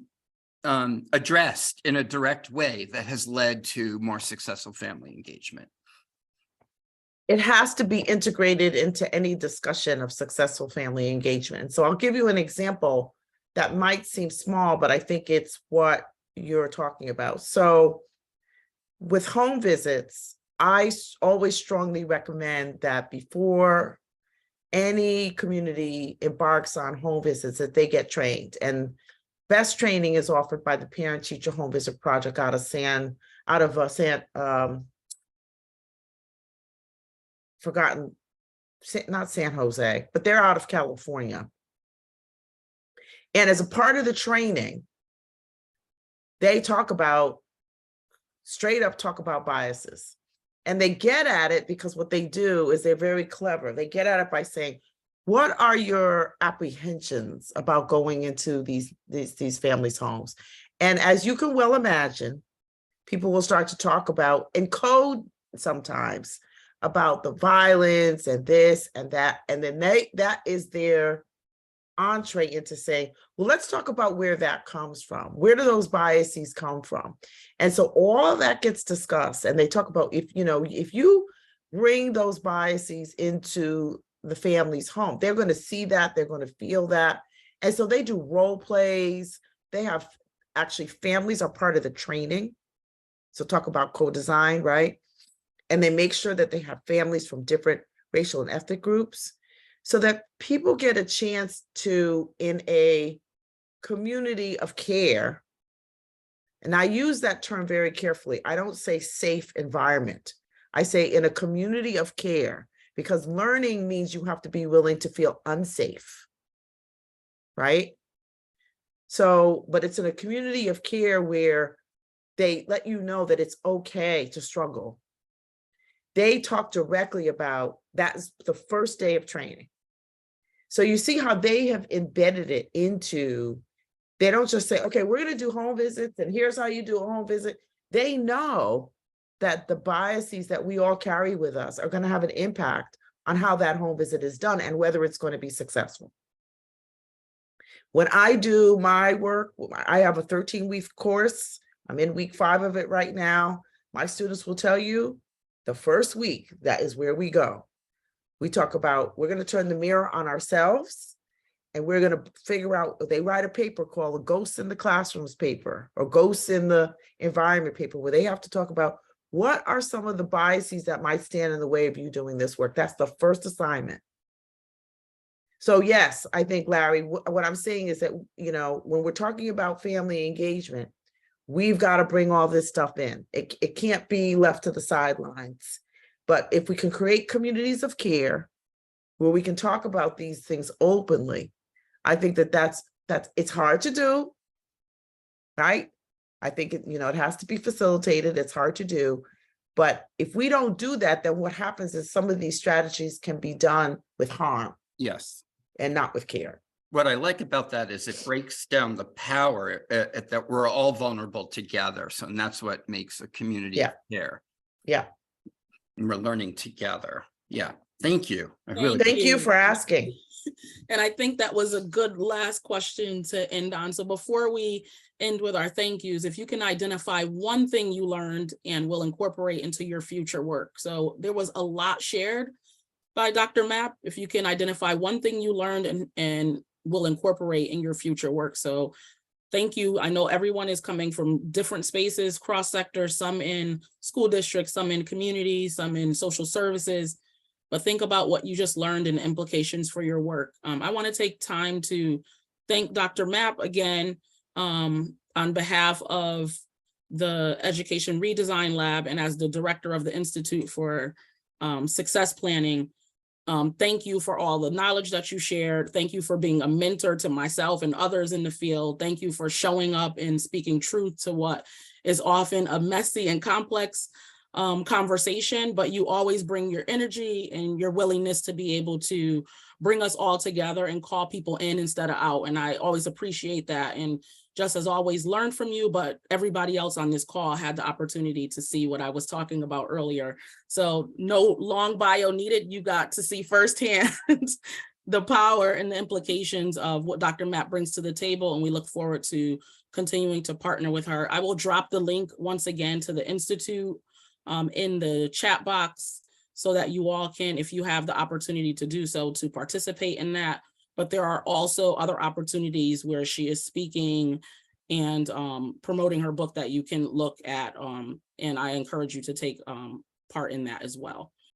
addressed in a direct way that has led to more successful family engagement? It has to be integrated into any discussion of successful family engagement. So I'll give you an example that might seem small, but I think it's what you're talking about. So with home visits, I always strongly recommend that before any community embarks on home visits, that they get trained. And best training is offered by the Parent Teacher Home Visit Project out of not San Jose, but they're out of California. And as a part of the training, they straight up talk about biases. And they get at it because what they do is they're very clever. They get at it by saying, what are your apprehensions about going into these families' homes? And as you can well imagine, people will start to talk about, in code sometimes, about the violence and this and that. And then that is their entree into saying, well, let's talk about where that comes from. Where do those biases come from? And so all of that gets discussed. And they talk about, if you bring those biases into the family's home, they're going to see that, they're going to feel that. And so they do role plays. They have, actually, families are part of the training. So talk about co-design, right? And they make sure that they have families from different racial and ethnic groups, so that people get a chance to, in a community of care, and I use that term very carefully. I don't say safe environment. I say in a community of care, because learning means you have to be willing to feel unsafe, right? So, but it's in a community of care where they let you know that it's okay to struggle. They talk directly about, that's the first day of training. So you see how they have embedded it into They don't just say, okay, we're gonna do home visits and here's how you do a home visit. They know that the biases that we all carry with us are gonna have an impact on how that home visit is done and whether it's going to be successful. When I do my work, I have a 13-week course. I'm in week 5 of it right now. My students will tell you the first week, that is where we go. We talk about, we're going to turn the mirror on ourselves and we're going to figure out, they write a paper called a Ghosts in the Classrooms paper or Ghosts in the Environment paper, where they have to talk about what are some of the biases that might stand in the way of you doing this work. That's the first assignment. So yes, I think, Larry, what I'm saying is that, you know, when we're talking about family engagement, we've got to bring all this stuff in. It can't be left to the sidelines. But if we can create communities of care where we can talk about these things openly, I think that's it's hard to do, right? I think it has to be facilitated. It's hard to do. But if we don't do that, then what happens is some of these strategies can be done with harm. Yes. And not with care. What I like about that is it breaks down the power that we're all vulnerable together. So, and that's what makes a community of care. Yeah. And we're learning together. Yeah. Thank you. Thank you for asking. And I think that was a good last question to end on. So before we end with our thank yous, if you can identify one thing you learned and will incorporate into your future work. So there was a lot shared by Dr. Mapp. If you can identify one thing you learned and will incorporate in your future work. So thank you. I know everyone is coming from different spaces, cross sectors, some in school districts, some in communities, some in social services, but think about what you just learned and implications for your work. I want to take time to thank Dr. Mapp again on behalf of the Education Redesign Lab and as the director of the Institute for Success Planning. Thank you for all the knowledge that you shared. Thank you for being a mentor to myself and others in the field. Thank you for showing up and speaking truth to what is often a messy and complex conversation, but you always bring your energy and your willingness to be able to bring us all together and call people in instead of out. And I always appreciate that. And just as always, learn from you, but everybody else on this call had the opportunity to see what I was talking about earlier. So no long bio needed. You got to see firsthand the power and the implications of what Dr. Mapp brings to the table. And we look forward to continuing to partner with her. I will drop the link once again to the Institute in the chat box so that you all can, if you have the opportunity to do so, to participate in that. But there are also other opportunities where she is speaking and promoting her book that you can look at. And I encourage you to take part in that as well.